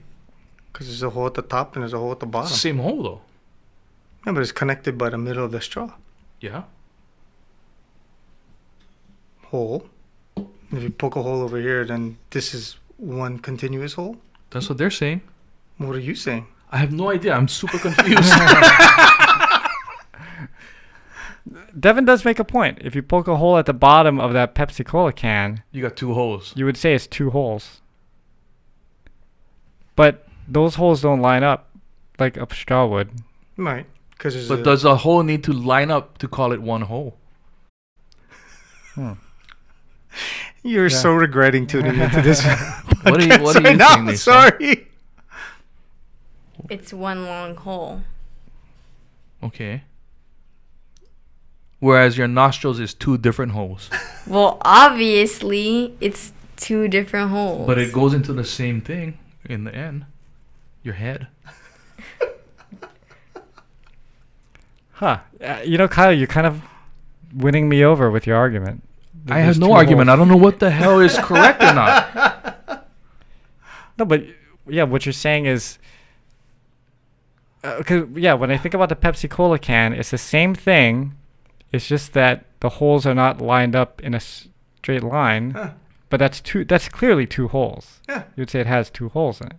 S3: because there's a hole at the top and there's a hole at the
S2: It's
S3: bottom.
S2: the same hole though.
S3: Yeah, but it's connected by the middle of the straw.
S2: Yeah.
S3: Hole. If you poke a hole over here, then this is one continuous hole?
S2: That's what they're saying.
S3: What are you saying?
S2: I have no idea. I'm super confused.
S1: Devon does make a point. If you poke a hole at the bottom of that Pepsi Cola can,
S2: You got 2 holes.
S1: you would say it's 2 holes. But those holes don't line up like a straw would.
S3: Right.
S2: But does a hole need to line up to call it one hole?
S3: You're so regretting tuning into this.
S2: What are you saying, Nysa?
S3: Sorry.
S4: It's one long hole.
S2: Okay. Whereas your nostrils is 2 different holes.
S4: Well, obviously, it's 2 different holes.
S2: But it goes into the same thing in the end. Your head.
S1: Huh. Kyle, you're kind of winning me over with your argument.
S2: I have no argument. I don't know what the hell is correct or not.
S1: No, but yeah, what you're saying is, when I think about the Pepsi Cola can, it's the same thing. It's just that the holes are not lined up in a straight line. But that's clearly 2 holes.
S3: Yeah.
S1: You'd say it has 2 holes in it.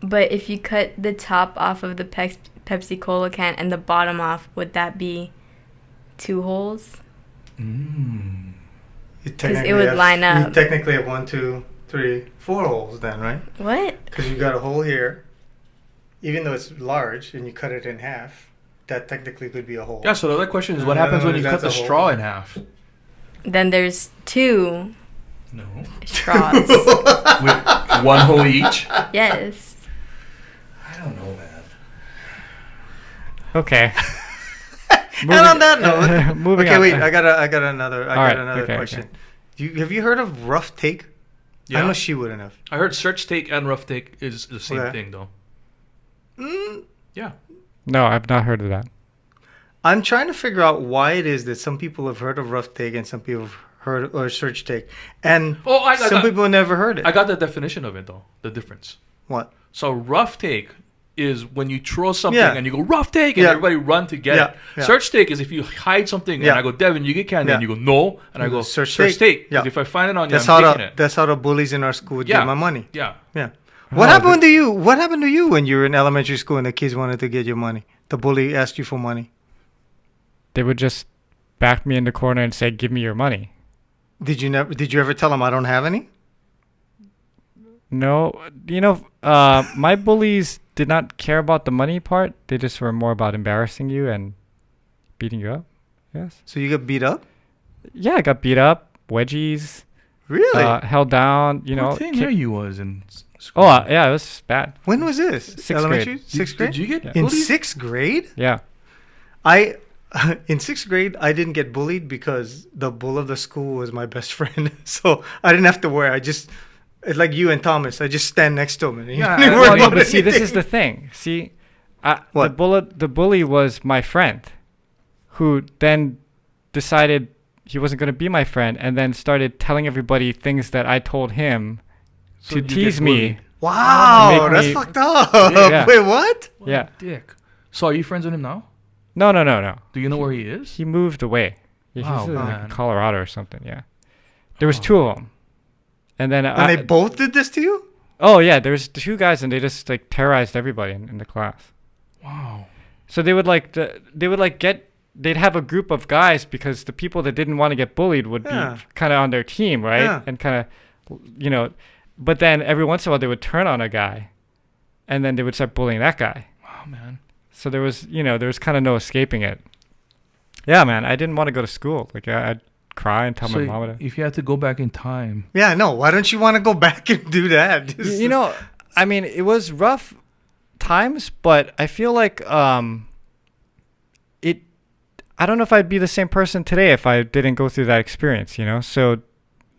S4: But if you cut the top off of the Pepsi Cola can and the bottom off, would that be 2 holes? Because it would line up.
S3: You technically have 1, 2, 3, 4 holes then, right?
S4: What?
S3: Because you got a hole here. Even though it's large and you cut it in half, that technically could be a hole.
S2: Yeah, so the other question is what happens when you cut the straw in half?
S4: Then there's 2
S2: No.
S4: straws.
S2: With 1 hole each?
S4: Yes.
S2: I don't know, man.
S1: Okay.
S3: And on that note,
S1: moving
S3: okay,
S1: on.
S3: wait, I got another question.
S1: Okay.
S3: Have you heard of rough take?
S2: Yeah.
S3: I know she wouldn't have.
S2: I heard search take and rough take is the same
S3: Okay.
S2: thing, though. Yeah.
S1: No, I've not heard of that.
S3: I'm trying to figure out why it is that some people have heard of rough take and some people have heard or search take, and some people have never heard it.
S2: I got the definition of it, though. The difference.
S3: What?
S2: So rough take is when you throw something
S3: Yeah.
S2: and you go rough take and everybody run to get it.
S3: Yeah.
S2: Search take is if you hide something and I go, Devin, you get candy, and you go no, and I go
S3: Search
S2: search take.
S3: Yeah.
S2: Because if I find it on you,
S3: That's
S2: I'm
S3: how
S2: taking it.
S3: that's how the bullies in our school would get my money.
S2: Yeah.
S3: Yeah. What happened to you? What happened to you when you were in elementary school and the kids wanted to get your money? The bully asked you for money.
S1: They would just back me in the corner and say, "Give me your money."
S3: Did you ever tell them I don't have any?
S1: No, my bullies did not care about the money part. They just were more about embarrassing you and beating you up. Yes.
S3: So you got beat up?
S1: Yeah, I got beat up, wedgies.
S3: Really?
S1: Held down.
S2: What thing you was in school?
S1: Oh, yeah, it was bad.
S3: When was this?
S1: 6th
S3: Elementary?
S1: grade.
S3: 6th grade?
S2: Did you get
S3: in
S2: bullied?
S3: 6th grade?
S1: Yeah.
S3: In 6th grade, I didn't get bullied because the bull of the school was my best friend. So I didn't have to worry. It's like you and Thomas. I just stand next to him. And
S1: But see, this is the thing. See,
S3: What?
S1: the bully was my friend, who then decided he wasn't going to be my friend, and then started telling everybody things that I told him
S2: So
S1: to
S2: you
S1: tease
S2: get
S1: me.
S2: bullied.
S3: Wow, that's fucked up.
S1: Yeah.
S3: Wait, what?
S2: What a
S1: Yeah.
S2: dick. So are you friends with him now?
S1: No.
S2: Do you know where he is?
S1: He moved away. Yeah,
S2: Wow,
S1: he's in
S2: man.
S1: Colorado or something. Yeah. There was 2 of them, and then
S3: And they both did this to you?
S1: oh yeah, there was 2 guys, and they just like terrorized everybody in the class.
S2: Wow.
S1: So they'd have a group of guys because the people that didn't want to get bullied would be kind of on their team, right?
S3: Yeah.
S1: And kind of, but then every once in a while they would turn on a guy, and then they would start bullying that guy.
S2: Wow, man.
S1: So there was kind of no escaping it. Yeah, man, I didn't want to go to school. Like I'd cry and tell my mom.
S2: If you had to go back in time.
S3: Yeah, no. Why don't you want to go back and do that?
S1: I mean, it was rough times, but I feel like I don't know if I'd be the same person today if I didn't go through that experience, So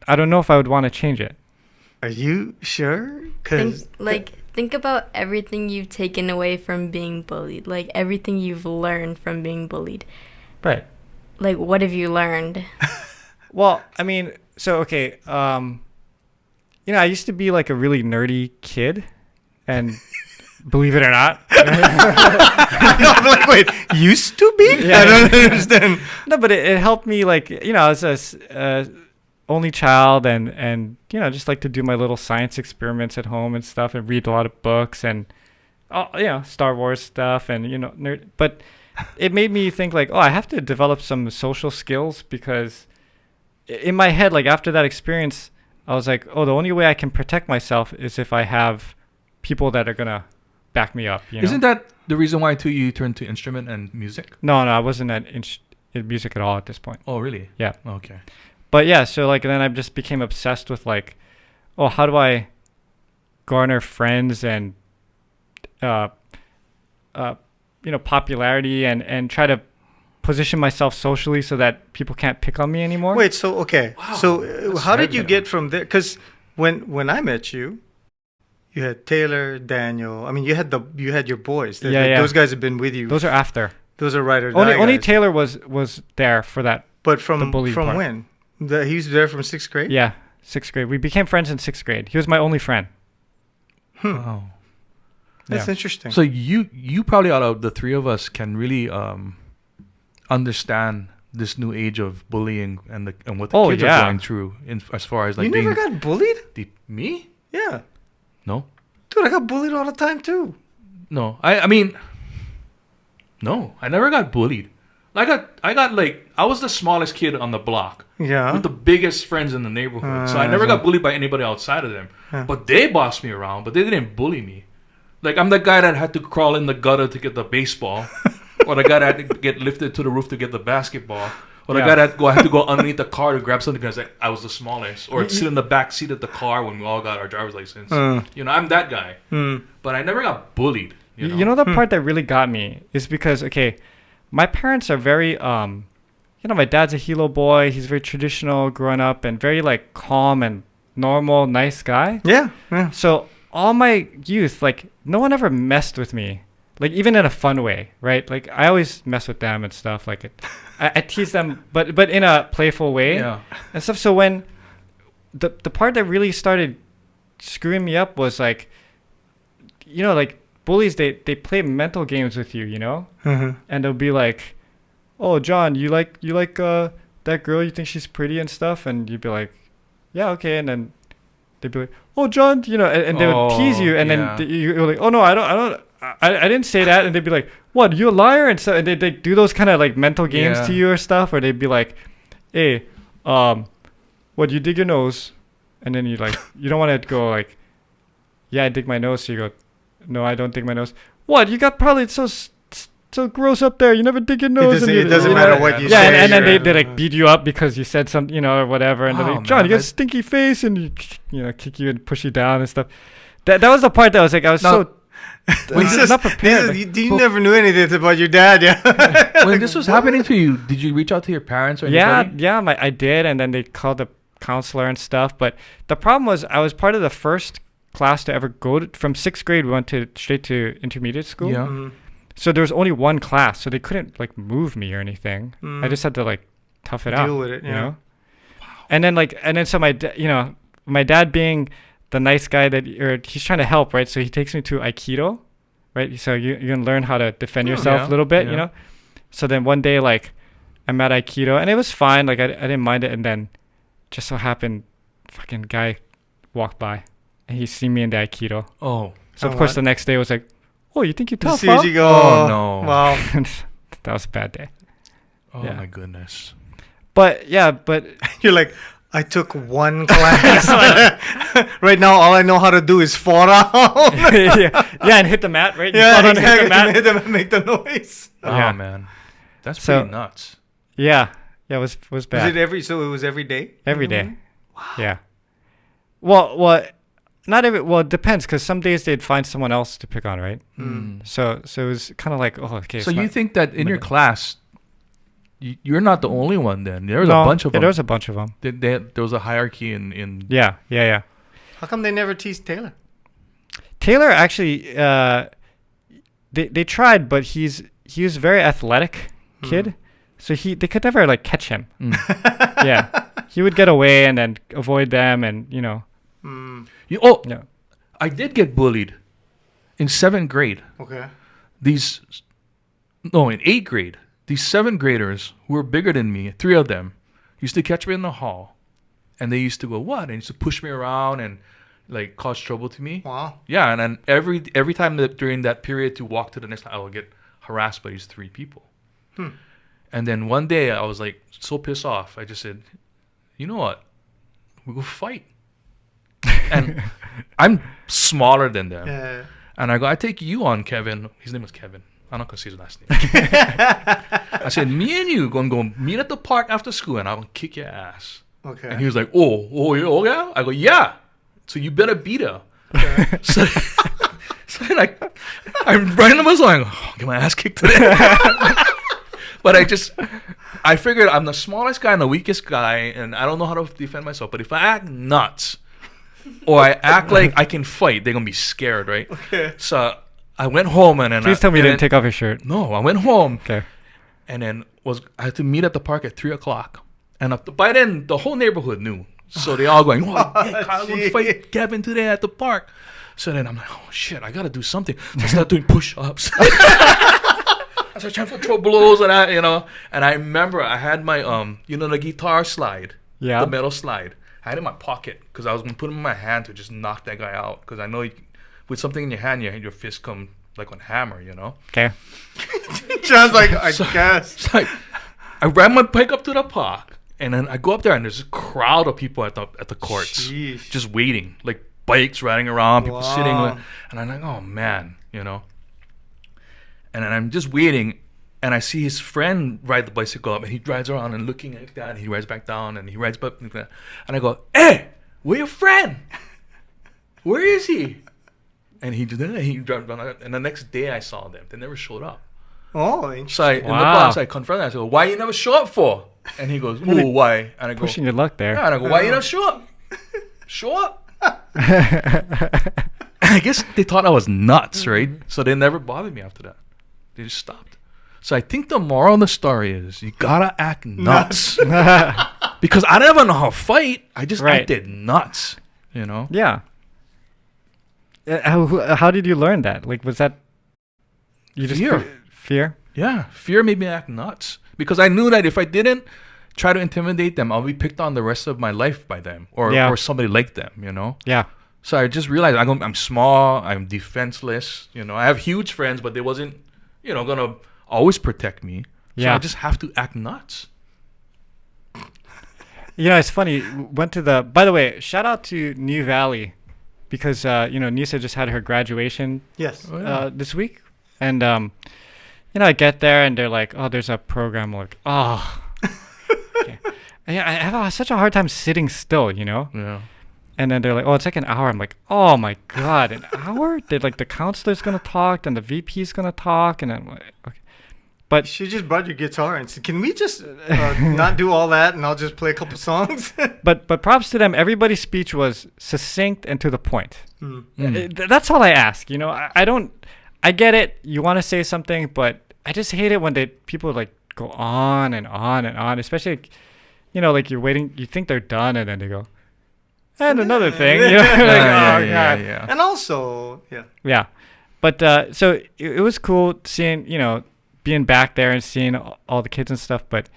S1: I don't know if I would want to change it.
S3: Are you sure? Because
S4: Think about everything you've taken away from being bullied. Like, everything you've learned from being bullied.
S1: Right.
S4: Like, what have you learned?
S1: Well, I mean, so, okay. I used to be like a really nerdy kid. And believe it or not.
S3: I'm like, wait, used to be?
S1: Yeah.
S3: I don't understand.
S1: No, but it helped me, like, as a only child, and just like to do my little science experiments at home and stuff, and read a lot of books and Star Wars stuff and nerd. But it made me think like, I have to develop some social skills, because in my head, like after that experience, I was like, the only way I can protect myself is if I have people that are gonna back me up.
S2: Isn't that the reason why too you turned to instrument and music?
S1: No, I wasn't in music at all at this point.
S2: Oh, really?
S1: Yeah.
S2: Okay.
S1: But yeah, so like then I just became obsessed with like, how do I garner friends and popularity and try to position myself socially so that people can't pick on me anymore.
S3: Wait, so okay. Wow, so how did you get from there? Because when I met you, you had Taylor, Daniel. I mean, you had your boys. Those guys have been with you.
S1: Those are after.
S3: Those are right or
S1: die only
S3: guys.
S1: Taylor was there for that.
S3: But from
S1: part.
S3: When? He was there from 6th grade?
S1: Yeah, 6th grade. We became friends in 6th grade. He was my only friend.
S2: Wow.
S3: That's interesting.
S2: So you probably out of the three of us can really understand this new age of bullying and what the kids are going through as far as like
S3: you never got bullied?
S2: Me?
S3: Yeah.
S2: No.
S3: Dude, I got bullied all the time too.
S2: No. I mean, no, I never got bullied. I was the smallest kid on the block.
S3: Yeah.
S2: With the biggest friends in the neighborhood. So I never got bullied by anybody outside of them. But they bossed me around, but they didn't bully me. Like, I'm the guy that had to crawl in the gutter to get the baseball. Or the guy that had to get lifted to the roof to get the basketball. Or the guy that had to go underneath the car to grab something because I was the smallest. Or sit in the back seat of the car when we all got our driver's license. I'm that guy. But I never got bullied.
S1: The part that really got me is because, my parents are very, my dad's a Hilo boy. He's very traditional growing up and very, like, calm and normal, nice guy.
S3: Yeah.
S1: So all my youth, like, no one ever messed with me. Like, even in a fun way, right? Like, I always mess with them and stuff. Like, I tease them, but in a playful way and stuff. So when the part that really started screwing me up was, like, like, bullies, they play mental games with you, and they'll be like, "Oh, John, you like that girl? You think she's pretty and stuff?" And you'd be like, "Yeah, okay." And then they'd be like, "Oh, John," and they would tease you, and then you're like, "Oh no, I didn't say that." And they'd be like, "What? You a liar?" And so and they do those kind of like mental games to you or stuff, or they'd be like, "Hey, what? You dig your nose?" And then you don't want to go like, "Yeah, I dig my nose." So you go, "No, I don't dig my nose." What? You got probably so gross up there. You never dig your nose.
S3: It doesn't matter what you say.
S1: Yeah, and then they like beat you up because you said something, or whatever. And they're like, "John, you got a stinky face," and kick you and push you down and stuff. That was the part that was like, I was not prepared.
S3: You never knew anything about your dad, yeah.
S2: When this was happening to you, did you reach out to your parents or anybody?
S1: Yeah, I did, and then they called the counselor and stuff. But the problem was, I was part of the first class to ever go from 6th grade. We went straight to intermediate school.
S2: Yeah. Mm-hmm.
S1: So there was only one class, so they couldn't like move me or anything. I just had to like tough it out.
S3: Deal with it,
S1: Wow. And then so my dad being the nice guy he's trying to help, right? So he takes me to Aikido, right? So you're gonna learn how to defend yourself a little bit, So then one day, like, I'm at Aikido and it was fine, like I didn't mind it, and then just so happened, fucking guy walked by and he seen me in the Aikido.
S2: Oh.
S1: So of course the next day was like, "Oh, you think you're tough,
S3: huh?" You go,
S2: "Oh no,
S3: wow."
S1: That was a bad day.
S2: Oh my goodness.
S1: But
S3: you're like, I took one class. Right now, all I know how to do is fall down.
S1: and hit the mat, right?
S3: Hit the mat, and make the noise.
S2: Oh man, that's pretty nuts.
S1: Yeah, it was bad.
S3: Was it was every day?
S1: Every day. Wow. Yeah. Well, not every. Well, it depends, because some days they'd find someone else to pick on, right? So it was kind of like, okay.
S2: So you think that in your class, you're not the only one then? There's a bunch of them.
S1: There was a bunch of them.
S2: There was a hierarchy in.
S1: Yeah.
S3: How come they never teased Taylor?
S1: Taylor actually, they tried, but he was a very athletic kid, so they could never like catch him. Yeah, he would get away and then avoid them, and
S2: I did get bullied in 7th grade.
S3: Okay.
S2: In 8th grade, these 7th graders who were bigger than me, 3 of them, used to catch me in the hall And they used to go, what? And used to push me around and like cause trouble to me.
S3: Wow.
S2: Yeah, and then every time that during that period to walk to the next line, I will get harassed by these 3 people. And then one day I was like so pissed off. I just said, you know what? We'll go fight. And I'm smaller than them.
S3: Yeah.
S2: And I go, I take you on, Kevin. His name was Kevin. I'm not going to say his last name. I said, me and you going to go meet at the park after school and I'm going to kick your ass.
S3: Okay.
S2: And he was like, oh yeah? I go, yeah. So you better beat her. Okay. So I'm running to my song. Oh, get my ass kicked today. But I figured I'm the smallest guy and the weakest guy, and I don't know how to defend myself. But if I act nuts or I act like I can fight, they're going to be scared, right?
S3: Okay.
S2: So I went home and then
S1: Please tell me you didn't take off your shirt.
S2: No, I went home.
S1: Okay.
S2: And then I had to meet at the park at 3:00. And by then, the whole neighborhood knew. So they all going, hey, Kyle, going to fight Kevin today at the park. So then I'm like, oh, shit, I got to do something. So I started doing push-ups. I started trying to throw blows and that, And I remember I had my, the guitar slide.
S1: Yeah.
S2: The metal slide. I had it in my pocket because I was going to put it in my hand to just knock that guy out. Because I know with something in your hand, your fist come like on hammer,
S1: Okay.
S3: John's like, I guess.
S2: So I ran my bike up to the park. And then I go up there and there's a crowd of people at the courts.
S3: Sheesh.
S2: Just waiting. Like bikes riding around, people
S3: Wow.
S2: sitting. And I'm like, oh, man, And then I'm just waiting, and I see his friend ride the bicycle up, and he rides around and looking like that, and he rides back down, and he rides back like that. And I go, hey, where your friend? Where is he? And he did that, and he dropped down. And the next day I saw them. They never showed up.
S3: Oh,
S2: So in the bus, I confronted him. I said, well, why you never show up for? And he goes, oh, why? And I go,
S1: Pushing your luck there.
S2: yeah, and I go, why you never show up? Show up. I guess they thought I was nuts, right? So they never bothered me after that. They just stopped. So I think the moral of the story is you gotta act nuts. Because I never know how to fight. I just acted nuts,
S1: Yeah. How did you learn that? Like, was that you just fear?
S2: Yeah, fear made me act nuts. Because I knew that if I didn't try to intimidate them, I'll be picked on the rest of my life by them or somebody like them,
S1: Yeah.
S2: So I just realized I'm small, I'm defenseless, I have huge friends, but they wasn't, gonna always protect me. So I just have to act nuts.
S1: It's funny. By the way, shout out to New Valley because, Nysa just had her graduation this week. And, I get there and they're like, oh, there's a program. I'm like, oh. Okay. I have such a hard time sitting still,
S2: Yeah.
S1: And then they're like, oh, it's like an hour. I'm like, oh my God, an hour? They're like, the counselor's going to talk, then the VP's going to talk. And I'm like, okay. But
S3: you should just brought your guitar and said, can we just not do all that and I'll just play a couple songs?
S1: but props to them. Everybody's speech was succinct and to the point. That's all I ask. I get it. You want to say something, but I just hate it when people like go on and on and on, especially, like you're waiting, you think they're done and then they go, and another thing.
S2: Yeah.
S3: And also,
S1: Yeah. But so it was cool seeing, being back there and seeing all the kids and stuff. But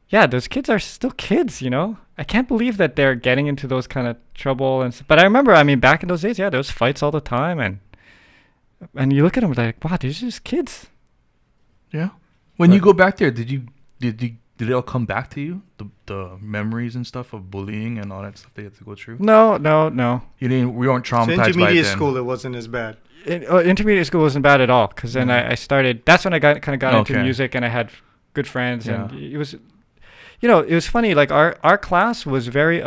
S1: yeah, those kids are still kids, I can't believe that they're getting into those kind of trouble. But I remember, back in those days, there was fights all the time. And you look at them like, wow, these are just kids.
S2: Yeah. When you go back there, did it all come back to you? The memories and stuff of bullying and all that stuff they had to go through?
S1: No.
S2: We weren't traumatized by it.
S3: So intermediate school, it wasn't as bad.
S1: Intermediate school wasn't bad at all because then I started. That's when I got into music and I had good friends and it was, it was funny. Like our class was very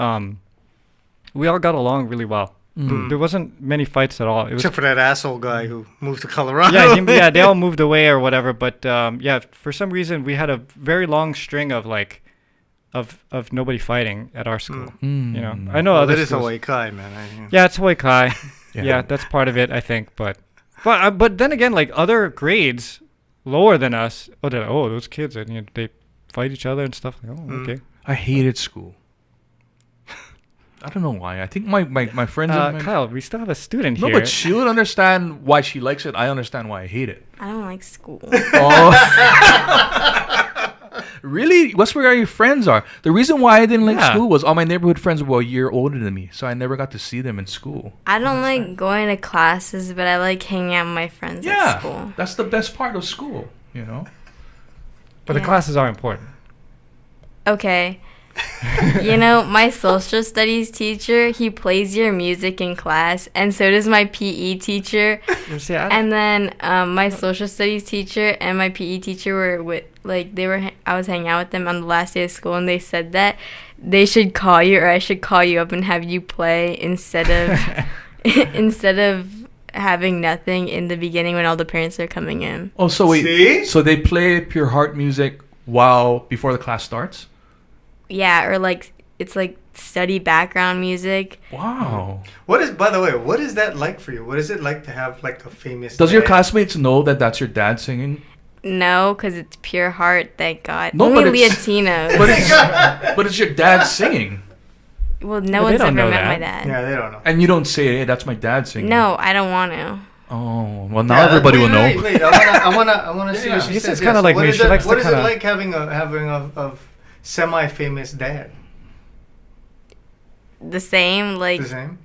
S1: we all got along really well. There wasn't many fights at all.
S3: Except for that asshole guy who moved to Colorado.
S1: Yeah, they all moved away or whatever. But for some reason we had a very long string of of nobody fighting at our school. I know other
S3: that is
S1: schools.
S3: Hawaii Kai, man.
S1: Yeah, it's Hawaii Kai. Yeah, that's part of it, I think. But then again, like other grades lower than us, those kids, and they fight each other and stuff. Like, okay.
S2: I hated school. I don't know why. I think my friends.
S1: Kyle, we still have a student here.
S2: No, but she would understand why she likes it. I understand why I hate it.
S4: I don't like school.
S2: Oh. Really? That's where all your friends are. The reason why I didn't like school was all my neighborhood friends were a year older than me, so I never got to see them in school.
S4: I don't like going to classes, but I like hanging out with my friends at school.
S2: That's the best part of school, you know?
S1: But the classes are important.
S4: Okay. You know, my social studies teacher, he plays your music in class, and so does my PE teacher. And then my social studies teacher and my PE teacher were with, like, I was hanging out with them on the last day of school, and they said that they should call you, or I should call you up and have you play instead of having nothing in the beginning when all the parents are coming in.
S2: Oh, so wait.
S3: See?
S2: So they play pure heart music before the class starts?
S4: Yeah, or like it's like study background music.
S2: Wow.
S3: By the way, what is that like for you? What is it like to have like a famous
S2: Does your classmates know that that's your dad singing?
S4: No, because it's pure heart, thank God.
S2: No,
S4: Only
S2: but it's-
S4: Leotinos.
S2: But it's your dad singing.
S4: Well, no
S1: But they
S4: one's
S1: don't
S4: ever
S1: know
S4: met
S1: that.
S4: my dad.
S3: Yeah, they don't know.
S2: And you don't say, hey, that's my dad singing.
S4: No, I don't want to.
S2: Oh, well, now everybody will know.
S3: Wait, I wanna see
S2: Yeah.
S3: what she
S1: This
S3: says.
S1: is kinda like
S3: what
S1: me.
S3: is
S1: She
S3: it-
S1: likes to
S3: what is it
S1: kinda-
S3: like having a semi-famous dad?
S4: The same, like,
S3: The same.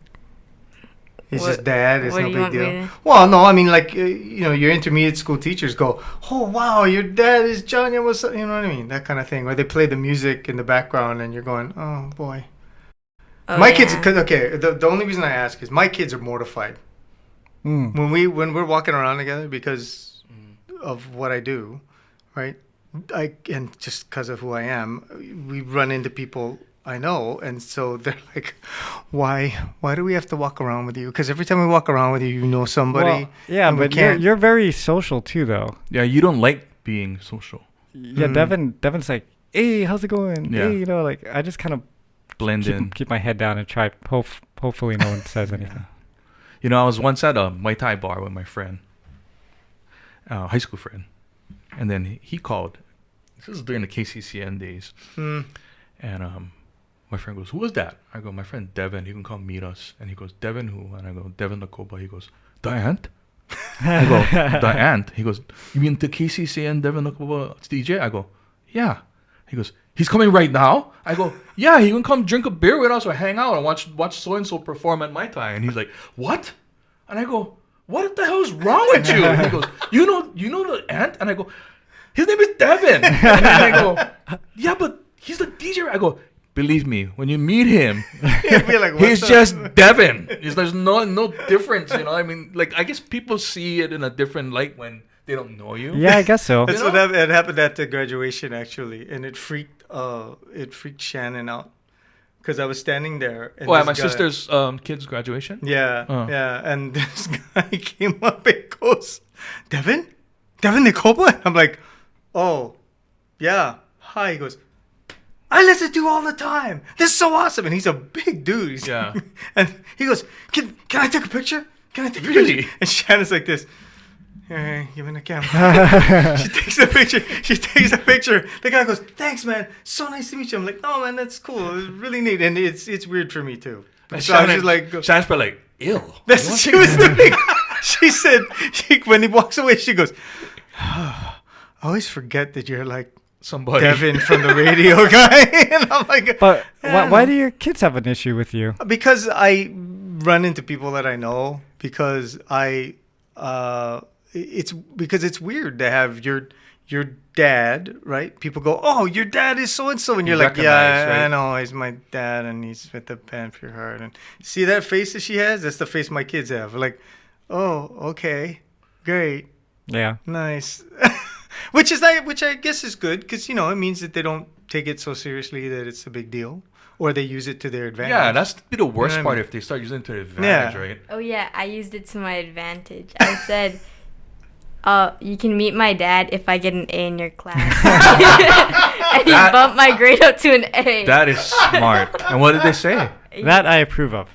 S3: He's
S4: What-
S3: just dad. It's
S4: what
S3: no
S4: do you
S3: big
S4: want me
S3: deal.
S4: to-
S3: Well, no, I mean like your intermediate school teachers go, "Oh wow, your dad is John Yamasato." You know what I mean? That kind of thing. Where they play the music in the background, and you're going, "Oh boy."
S4: oh,
S3: My
S4: yeah.
S3: kids, the only reason I ask is my kids are mortified when we're walking around together because of what I do, right? And just because of who I am, we run into people I know, and so they're like, "Why do we have to walk around with you? Because every time we walk around with you, you know somebody."
S1: Well, yeah,
S3: and we
S1: but
S3: can't-
S1: you're very social too, though.
S2: Yeah, you don't like being social.
S1: Yeah, Devon's like, hey, how's it going?
S2: Yeah.
S1: Hey, like I just kind of
S2: Blend in.
S1: keep my head down and try. Hopefully, no one says anything.
S2: You know, I was once at a Muay Thai bar with my friend, high school friend, and then he called. This was during the KCCN days, and my friend goes, "Who was that?" I go, "My friend Devon. He can come meet us." And he goes, "Devon who?" And I go, "Devon Nekoba." He goes, "The ant?" I go, "The ant?" He goes, "You mean the KCCN Devon Nekoba DJ?" I go, "Yeah." He goes, "He's coming right now?" I go, "Yeah, he can come drink a beer with us or hang out and watch so and so perform at Muay Thai." And he's like, "What?" And I go, "What the hell is wrong with you?" And he goes, "You know the ant?" And I go, "His name is Devon." And I go, "Yeah, but he's the DJ." I go, "Believe me, when you meet him,
S3: You'd be like, "What
S2: he's
S3: the-"
S2: just Devon. There's no difference, you know. I mean, like I guess people see it in a different light when they don't know you.
S1: Yeah, I guess so.
S3: That's
S2: You
S3: what
S2: know?
S3: it happened at the graduation actually, and it freaked Shannon out because I was standing there. And
S2: Oh, at
S3: this
S2: my
S3: guy-
S2: sister's kid's graduation.
S3: Yeah,
S2: Oh.
S3: yeah, and this guy came up and goes, Devon Nekoba?" And I'm like, "Oh, yeah, hi." He goes, "I listen to you all the time. This is so awesome." And he's a big dude.
S2: Yeah.
S3: And he goes, Can I take a picture? Can I take a
S2: Really?
S3: picture?" And Shannon's like this. "Hey, give me the camera." She takes the picture. The guy goes, "Thanks, man. So nice to meet you." I'm like, "No, man, that's cool. It's really neat." And it's weird for me too.
S2: And
S3: So I was just like,
S2: Shannon's probably like, "Ew."
S3: that's what she was doing. She said, when he walks away, she goes, "I always forget that you're like
S2: Somebody.
S3: Devon from the radio guy." And I'm like,
S1: But
S3: "Yeah,
S1: why
S3: no."
S1: do your kids have an issue with you?
S3: Because I run into people that I know. Because it's weird to have your dad, right? People go, "Oh, your dad is so and so," and you're like, "Yeah,
S2: recognize, right?
S3: I know, he's my dad, and he's with the band Pure Heart." And see that face that she has? That's the face my kids have. Like, "Oh, okay, great,
S1: Yeah.
S3: nice," which I guess is good because it means that they don't take it so seriously that it's a big deal, or they use it to their advantage.
S2: Yeah, that's the worst
S3: what I
S2: part
S3: mean?
S2: if they start using it to their advantage,
S3: Yeah.
S2: right?
S4: Oh, yeah, I used it to my advantage. I said, "You can meet my dad if I get an A in your class." And he bumped my grade up to an A.
S2: That is smart. And what did they say?
S1: That I approve of.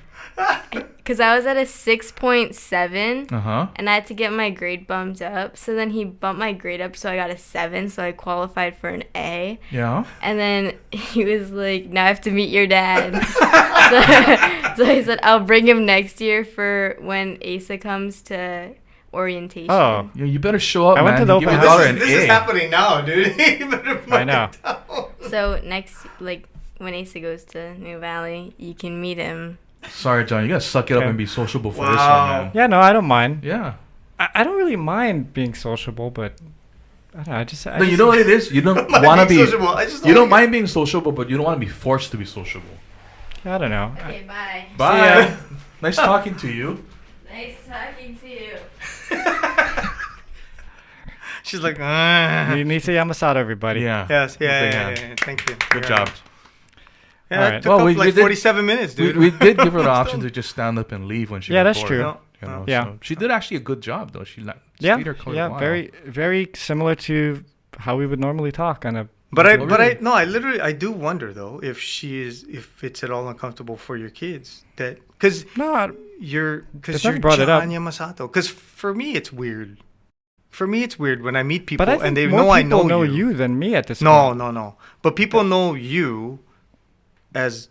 S4: Because I was at a 6.7,
S2: Uh-huh.
S4: and I had to get my grade bumped up. So then he bumped my grade up, so I got a 7, so I qualified for an A.
S2: Yeah.
S4: And then he was like, "Now I have to meet your dad." so I said, "I'll bring him next year for when Asa comes to orientation.
S1: Oh.
S2: Yeah, you better show up,
S1: I went
S2: man.
S1: to the
S2: Give your
S1: open
S2: daughter
S1: house.
S2: an
S3: This
S2: A.
S3: is happening now, dude. You better mark
S1: I know.
S3: it down.
S4: So next, like when Asa goes to New Valley, you can meet him.
S2: Sorry, John. You gotta suck it up
S1: Okay.
S2: and be sociable for this one,
S3: Wow.
S2: man.
S1: Yeah, no, I don't mind.
S2: Yeah.
S1: I don't really mind being sociable, but I don't know. I just
S2: No, you know what it is? You don't
S3: Mind
S2: want to
S3: being
S2: be.
S3: sociable. I just
S2: You don't
S3: like it.
S2: mind being sociable, but you don't want to be forced to be sociable.
S1: I don't know.
S4: Okay, bye.
S2: Bye. Nice talking to you.
S4: Nice talking to you.
S3: She's like,
S1: Nysa Yamasato, everybody.
S2: Yeah.
S3: yes,
S2: Big
S3: yeah,
S2: hand.
S3: yeah. Thank you.
S2: Good job.
S3: Yeah,
S1: All
S3: it
S1: right.
S3: took
S2: Well,
S3: up
S2: we
S3: like
S2: did-
S3: 47 minutes,
S2: We,
S3: dude.
S2: we did give her the option to just stand up and leave when she
S1: Yeah,
S2: was
S1: that's
S2: bored,
S1: true.
S3: No,
S2: You know,
S1: Yeah.
S2: so she did actually a good job though. She
S1: Yeah,
S2: stayed her quite a
S1: yeah,
S2: while.
S1: very, very similar to how we would normally talk on a.
S3: But
S2: Oh, really?
S3: I do wonder though if it's at all uncomfortable for your kids because
S1: No,
S3: you're
S1: They've never brought it up.
S3: John Yamasato. Because for me it's weird. For me it's weird when I meet people
S1: but I think
S3: and they
S1: more
S3: know I
S1: people
S3: know
S1: you than me at this
S3: No,
S1: point.
S3: no. But people know you as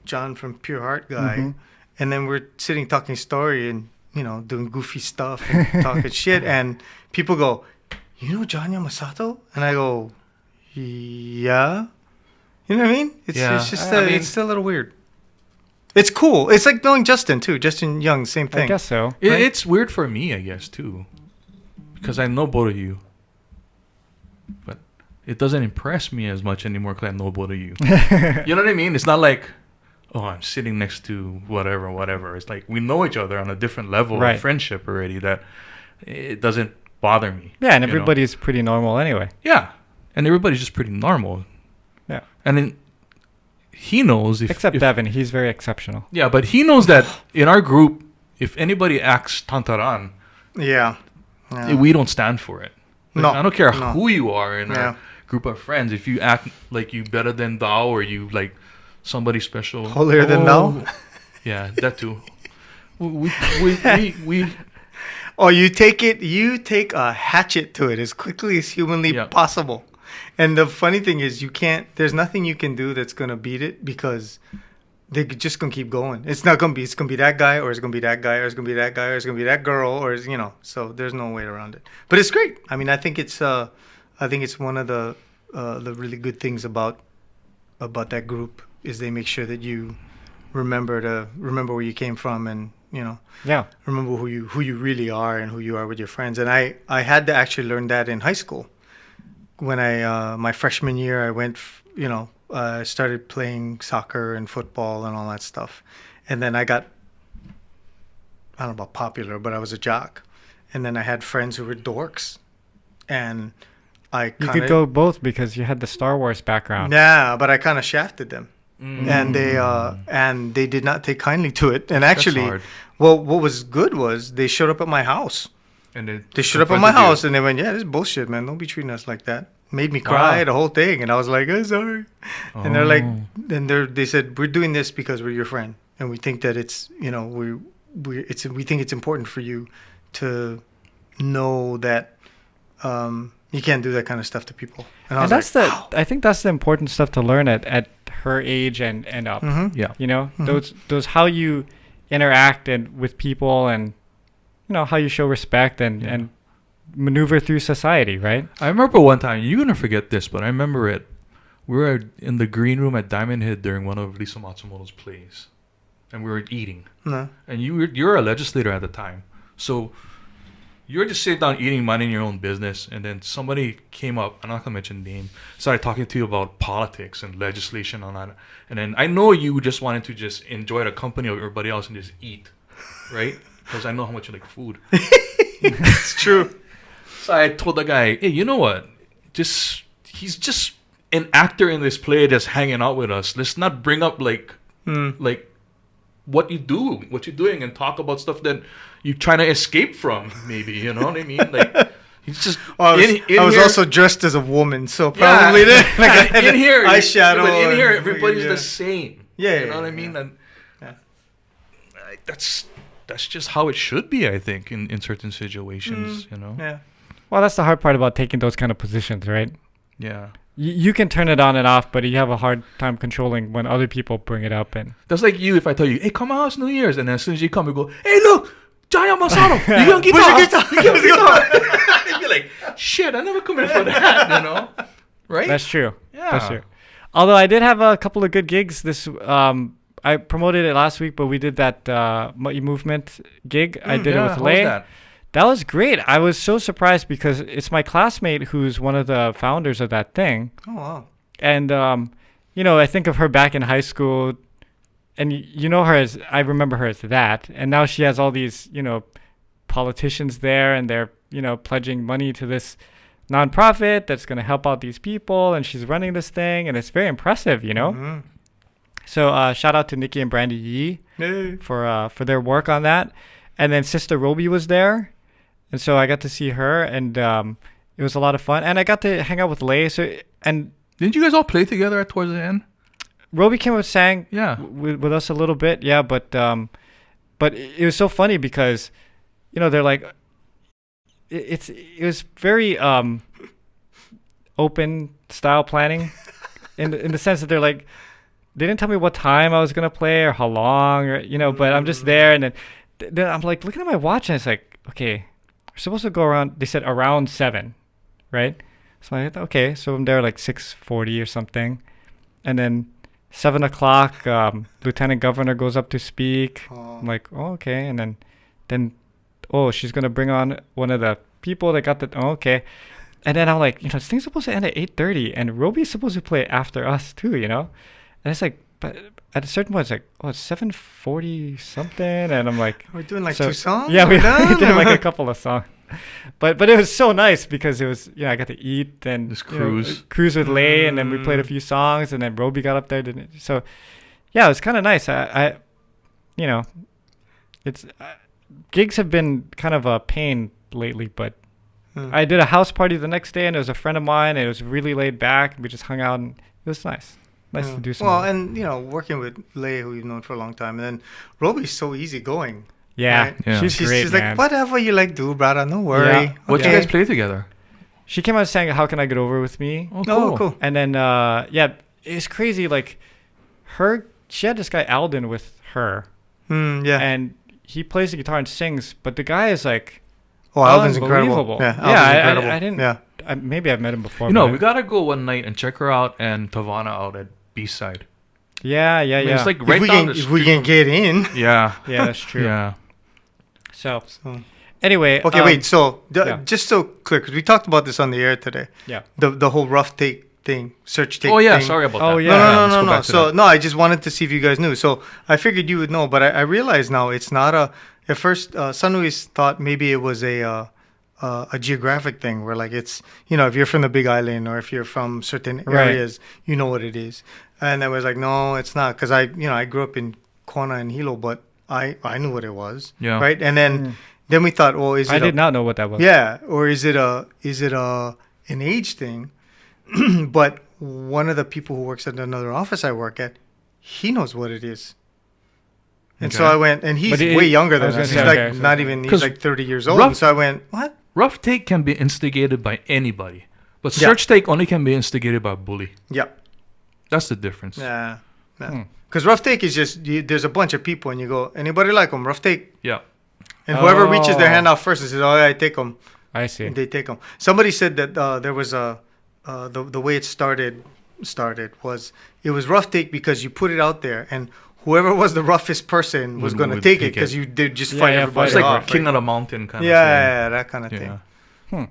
S3: John from Pure Heart guy,
S1: Mhm.
S3: and then we're sitting talking story and doing goofy stuff and talking shit, and people go, "You know John Yamasato?" And I go, "Yeah." You know what I mean? It's just it's still a little weird. It's cool. It's like knowing Justin too. Justin Young, same thing.
S1: I guess so.
S3: Right?
S2: It's weird for me, I guess, too, because I know both of you, but it doesn't impress me as much anymore because I know both of you. You know what I mean? It's not like, oh, I'm sitting next to whatever. It's like we know each other on a different level
S1: Right.
S2: of friendship already that it doesn't bother me.
S1: Yeah, and
S2: you know?
S1: everybody's pretty normal anyway.
S2: Yeah, and everybody's just pretty normal.
S1: Yeah.
S2: And then he knows
S1: Except
S2: if
S1: Devon, he's very exceptional.
S2: yeah, but he knows that in our group, if anybody acts tantaran,
S3: Yeah.
S2: we don't stand for it. Like,
S3: No,
S2: I don't care
S3: no.
S2: who you are in
S3: Yeah.
S2: our group of friends. If you act like you better than thou or you like somebody special,
S3: Holier than thou?
S2: Yeah, that too. We
S3: Oh, you take a hatchet to it as quickly as humanly
S2: Yeah.
S3: possible. And the funny thing is there's nothing you can do that's going to beat it because they're just going to keep going. It's going to be that guy or it's going to be that guy or it's going to be that guy or it's going to be that girl or so there's no way around it. But it's great. I mean, I think it's one of the really good things about that group is they make sure that you remember where you came from and,
S1: Yeah.
S3: remember who you really are and who you are with your friends. And I had to actually learn that in high school. When my freshman year, I went, started playing soccer and football and all that stuff. And then I got, I don't know about popular, but I was a jock. And then I had friends who were dorks. And I
S1: You
S3: kind
S1: could go both because you had the Star Wars background.
S3: Yeah, but I kind of shafted them. And they did not take kindly to it. And actually,
S2: hard.
S3: well, what was good was they showed up at my house.
S2: and
S3: They showed up at my house and they went, "Yeah, this is bullshit, man. Don't be treating us like that." Made me cry,
S2: Wow.
S3: the whole thing, and I was like, "I'm sorry." And they're like,
S2: Oh.
S3: and they said, "We're doing this because we're your friend, and we think that it's, we think it's important for you to know that you can't do that kind of stuff to people." And I
S1: And
S3: was
S1: that's
S3: like,
S1: I think that's the important stuff to learn at her age and up.
S3: "Mhm."
S2: Yeah.
S1: You know, those how you interact and with people and how you show respect and maneuver through society, right?
S2: I remember one time, you're going to forget this, but I remember it. We were in the green room at Diamond Head during one of Lisa Matsumoto's plays. And we were eating.
S3: No.
S2: And you're a legislator at the time. So you're just sitting down eating, minding your own business. And then somebody came up, I'm not going to mention name, started talking to you about politics and legislation on that. And then I know you just wanted to just enjoy the company of everybody else and just eat, right? Because I know how much you like food.
S3: It's true.
S2: So I told the guy, hey, you know what? He's just an actor in this play just hanging out with us. Let's not bring up like what you do, what you're doing, and talk about stuff that you're trying to escape from, maybe. You know what I mean? Like he's just
S3: I was
S2: here-
S3: also dressed as a woman, so probably
S2: in here
S3: eyeshadow.
S2: But in here,
S3: and-
S2: everybody's
S3: yeah.
S2: the same.
S3: Yeah,
S2: you know
S3: yeah,
S2: what I mean?
S3: yeah.
S2: And
S3: Yeah.
S2: that's just how it should be, I think, in certain situations. You know?
S3: Yeah.
S1: Well, that's the hard part about taking those kind of positions, right?
S2: Yeah.
S1: You can turn it on and off, but you have a hard time controlling when other people bring it up. And
S2: That's like you if I tell you, hey, come out, it's New Year's. And then as soon as you come, you go, hey, look, Yamasato, you gonna guitar?
S3: Where's your guitar?
S2: You gonna guitar? You'd be like, shit, I never come in for that, you know? Right?
S1: That's true.
S2: Yeah.
S1: That's true. Although I did have a couple of good gigs this I promoted it last week, but we did that movement gig. I did it with Lay. That was great. I was so surprised because it's my classmate who's one of the founders of that thing.
S3: Oh, wow.
S1: And, I think of her back in high school, and you know her as, I remember her as that. And now she has all these, politicians there, and they're, pledging money to this nonprofit that's going to help out these people. And she's running this thing, and it's very impressive, Mm-hmm. So shout out to Nikki and Brandy Yee for their work on that. And then Sister Roby was there. And so I got to see her, and it was a lot of fun. And I got to hang out with Lay. And
S2: didn't you guys all play together towards the end?
S1: Roby came and sang with us a little bit. Yeah, but it was so funny because, they're like, it was very open style planning in the sense that they're like, they didn't tell me what time I was going to play or how long or, but I'm just there. And then I'm like looking at my watch, and it's like, okay, we're supposed to go around, they said around 7, right? So I thought, okay, so I'm there like 6:40 or something. And then 7 o'clock, Lieutenant Governor goes up to speak. I'm like, oh, okay. And then, she's going to bring on one of the people that got okay. And then I'm like, this thing's supposed to end at 8:30, and Roby's supposed to play after us too, And it's like, but at a certain point, it's like, it's 7:40 something, and I'm like,
S3: we're doing like 2 songs.
S1: Yeah, we did like a couple of songs, but it was so nice because it was, I got to eat and
S2: this cruise
S1: with Lay, and then we played a few songs, and then Roby got up there, didn't it? So, yeah, it was kind of nice. I it's gigs have been kind of a pain lately, but I did a house party the next day, and it was a friend of mine, and it was really laid back. We just hung out, and it was nice. Nice to do something.
S3: Well, and working with Lay, who you've known for a long time, and then Roby's so easygoing.
S1: Yeah,
S3: right?
S1: yeah. She's great,
S3: like, whatever you like, do, brother. No worry.
S2: Yeah. Okay. What did you guys play together?
S1: She came out saying, "How can I get over with me?"
S3: Oh, cool.
S1: And then, it's crazy. Like, she had this guy Alden with her.
S3: Yeah.
S1: And he plays the guitar and sings, but the guy is like,
S3: Alden's incredible.
S1: Yeah, Alden's incredible. I didn't. Yeah. Maybe I've met him before.
S2: We gotta go one night and check her out and Tavana out at B-side.
S1: Yeah.
S2: It's like right down the street.
S3: If we can get in.
S2: Yeah.
S1: Yeah, that's true.
S2: Yeah.
S1: So anyway.
S3: Okay, wait. So just so clear, because we talked about this on the air today.
S1: Yeah.
S3: The whole rough take thing, search take.
S2: Oh yeah,
S3: thing.
S2: sorry about that.
S1: Oh yeah.
S3: No. So I just wanted to see if you guys knew. So I figured you would know, but I realize now it's not a. At first, Sunway's thought maybe it was a geographic thing where like it's if you're from the Big Island or if you're from certain areas, you know what it is. And I was like, no, it's not, because I grew up in Kona and Hilo, but I knew what it was.
S2: Yeah.
S3: Right. And then we thought, well, I
S1: did not know what that was.
S3: Yeah. Or is it an age thing? But one of the people who works at another office I work at, he knows what it is. And so I went, and he's way younger than us. He's he's like 30 years old. So I went, what?
S2: Rough take can be instigated by anybody, but search take only can be instigated by a bully.
S3: Yeah.
S2: That's the difference.
S3: Yeah. Because rough take is just, there's a bunch of people and you go, anybody like them? Rough take.
S2: Yeah.
S3: And whoever reaches their hand out first and says, oh, yeah, I take them.
S1: I see.
S3: And they take them. Somebody said that there was the way it started was, it was rough take because you put it out there and whoever was the roughest person was going to take it because you did just fight everybody
S2: off. It's like
S3: off,
S2: king of the mountain kind of thing.
S3: Yeah, that kind of thing.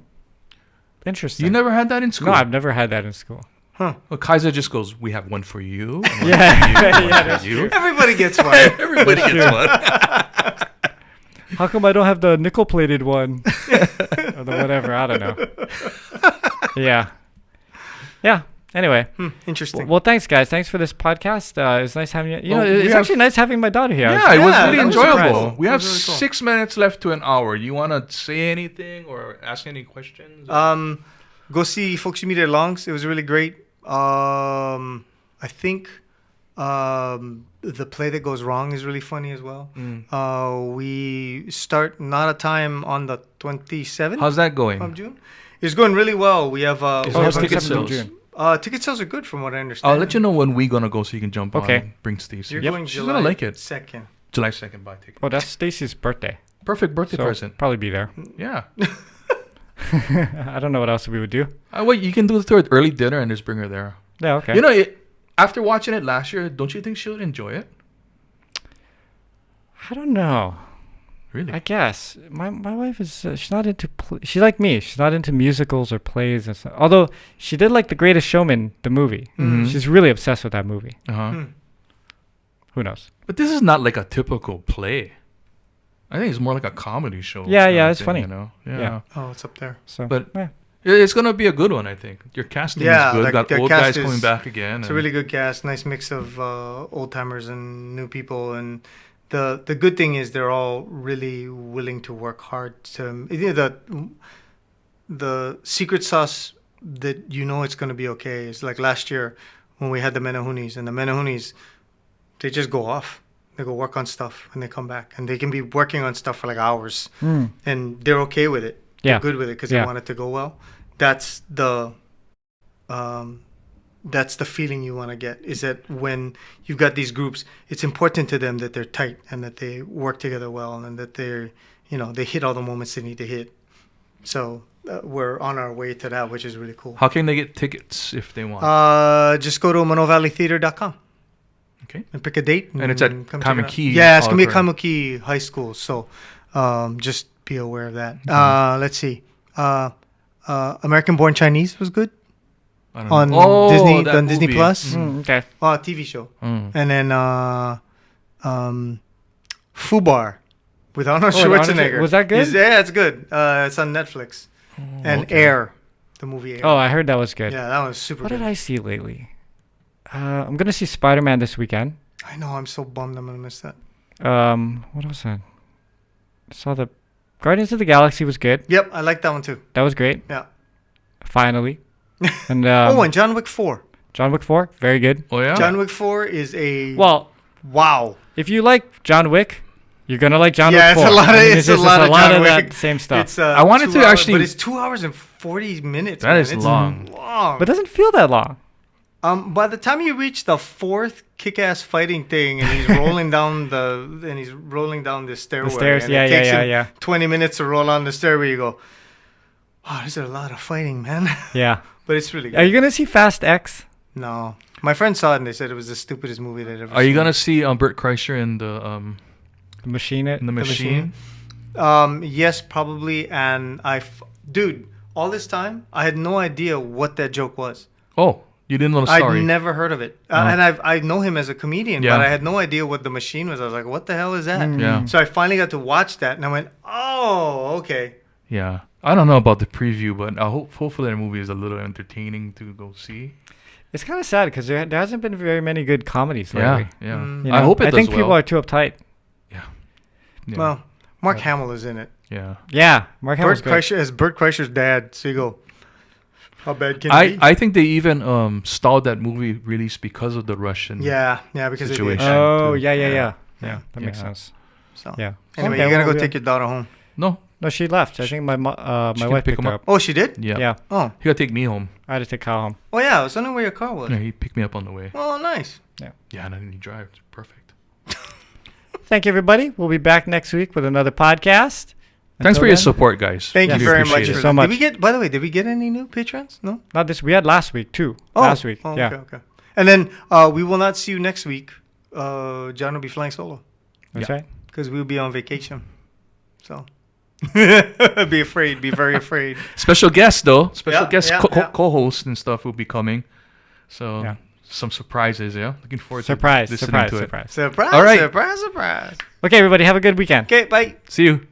S1: Interesting.
S2: You never had that in school?
S1: No, I've never had that in school.
S2: Huh. Well, Kaiser just goes, we have one for you. And
S3: one for you. Everybody gets one.
S2: Everybody gets one.
S1: How come I don't have the nickel-plated one? Or the whatever, I don't know. Yeah. Anyway.
S3: Interesting.
S1: Well, thanks, guys. Thanks for this podcast. It's nice having you. It's actually nice having my daughter here.
S2: Yeah, it was really enjoyable. We have really 6 minutes left to an hour. You want to say anything or ask any questions?
S3: Go see Folks You Meet at Long's. It was really great. I think the play that goes wrong is really funny as well. We start Not a Time on the 27th.
S2: How's that going?
S3: Of June. It's going really well. We have
S2: ticket sales.
S3: Ticket sales are good from what I understand.
S2: I'll let you know when we're gonna go so you can jump on and bring Stacey.
S3: You're going
S2: She's gonna like it.
S3: 2nd.
S2: July 2nd, buy ticket.
S1: Oh, that's Stacey's birthday.
S2: Perfect birthday present.
S1: Probably be there.
S2: Yeah.
S1: I don't know what else we would do.
S2: Well, you can do it through early dinner and just bring her there.
S1: Yeah, okay.
S2: You know, after watching it last year, don't you think she would enjoy it?
S1: I don't know.
S2: Really?
S1: I guess my wife is she's not into she's like me. She's not into musicals or plays and stuff. Although she did like The Greatest Showman, the movie.
S2: Mm-hmm.
S1: She's really obsessed with that movie. Who knows?
S2: But this is not like a typical play. I think it's more like a comedy show.
S1: Yeah, it's funny.
S2: You know? Yeah.
S3: Oh, it's up there.
S1: So,
S2: but it's gonna be a good one, I think. Your casting is good.
S3: Like
S2: got old guys coming back again.
S3: It's a really good cast. Nice mix of old timers and new people. And the good thing is they're all really willing to work hard. The secret sauce that it's going to be okay is like last year when we had the Menahunis, and the Menahunis, they just go off. They go work on stuff and they come back, and they can be working on stuff for like hours, and they're okay with it. They're good with it because they want it to go well. That's the feeling you want to get, is that when you've got these groups, it's important to them that they're tight and that they work together well, and that they're, they hit all the moments they need to hit. So we're on our way to that, which is really cool.
S2: How can they get tickets if they want?
S3: Just go to ManoValleyTheater.com.
S2: Okay.
S3: And pick a date.
S2: And it's at Kaimuki.
S3: Yeah, it's going to be Kaimuki High School. So just be aware of that. Let's see. American Born Chinese was good. On Disney Plus.
S1: Okay.
S3: TV show. And then Fubar with Arnold Schwarzenegger.
S1: Was that good?
S3: Yeah, it's good. It's on Netflix. And Air, the movie Air.
S1: Oh, I heard that was good.
S3: Yeah, that was super good.
S1: What did I see lately? I'm going to see Spider-Man this weekend.
S3: I know. I'm so bummed I'm going to miss that.
S1: What was that? I saw the Guardians of the Galaxy was good.
S3: Yep, I like that one too.
S1: That was great.
S3: Yeah.
S1: Finally. And
S3: and John Wick 4.
S1: John Wick 4, very good.
S2: Oh yeah.
S3: John Wick 4 is
S1: wow. If you like John Wick, you're gonna like John Wick 4.
S3: It's a lot of John Wick.
S1: That same stuff.
S3: It's,
S2: I wanted to actually,
S3: but it's 2 hours and 40 minutes.
S2: That is long.
S1: But it doesn't feel that long.
S3: By the time you reach the fourth kick-ass fighting thing, and he's rolling down the stairway.
S1: The stairs,
S3: and
S1: it takes
S3: him 20 minutes to roll on the stairway. You go, wow, there's a lot of fighting, man.
S1: Yeah.
S3: But it's really good.
S1: Are you gonna see Fast X?
S3: No, my friends saw it and they said it was the stupidest movie they'd ever seen.
S2: Are you gonna see Bert Kreischer in the
S1: Machine?
S2: In the Machine?
S3: Yes, probably. And dude, all this time I had no idea what that joke was.
S2: Oh. You didn't know the story?
S3: I'd never heard of it. And I know him as a comedian, but I had no idea what the Machine was. I was like, what the hell is that?
S2: Yeah.
S3: So I finally got to watch that, and I went, oh, okay.
S2: Yeah. I don't know about the preview, but hopefully the movie is a little entertaining to go see.
S1: It's kind of sad because there hasn't been very many good comedies lately.
S2: Yeah. I hope it does
S1: I think
S2: well.
S1: people are too uptight.
S2: Yeah.
S3: Well, Mark Hamill is in it.
S2: Yeah.
S1: Yeah. Mark Hamill's good.
S3: Kreischer as Bert Kreischer's dad. So you go, how bad can it be?
S2: I think they even stalled that movie release because of the Russian
S3: because
S2: situation.
S1: Oh, yeah. That makes sense.
S3: So
S1: yeah.
S3: Anyway, you gotta go take your daughter home.
S2: No,
S1: she left. I think my wife picked her up.
S3: Oh, she did?
S1: Yeah.
S3: Oh,
S2: he gotta take me home.
S1: I had to take Kyle home.
S3: Oh yeah, I was wondering where your car was.
S2: Yeah, he picked me up on the way.
S3: Oh, nice.
S1: Yeah,
S2: and then he drives. Perfect.
S1: Thank you, everybody. We'll be back next week with another podcast.
S2: Thanks for your support, guys.
S3: Thank you very much.
S1: So much.
S3: Did we get any new patrons? No?
S1: Not this. We had last week too. Last week.
S3: Okay. And then we will not see you next week. John will be flying solo.
S1: That's right.
S3: Because we'll be on vacation. So be afraid. Be very afraid.
S2: Special guests though. Co-hosts and stuff will be coming. So some surprises. Yeah. Looking forward to listening to it.
S1: Surprise.
S3: All right. Surprise.
S1: Okay, everybody. Have a good weekend.
S3: Okay. Bye.
S2: See you.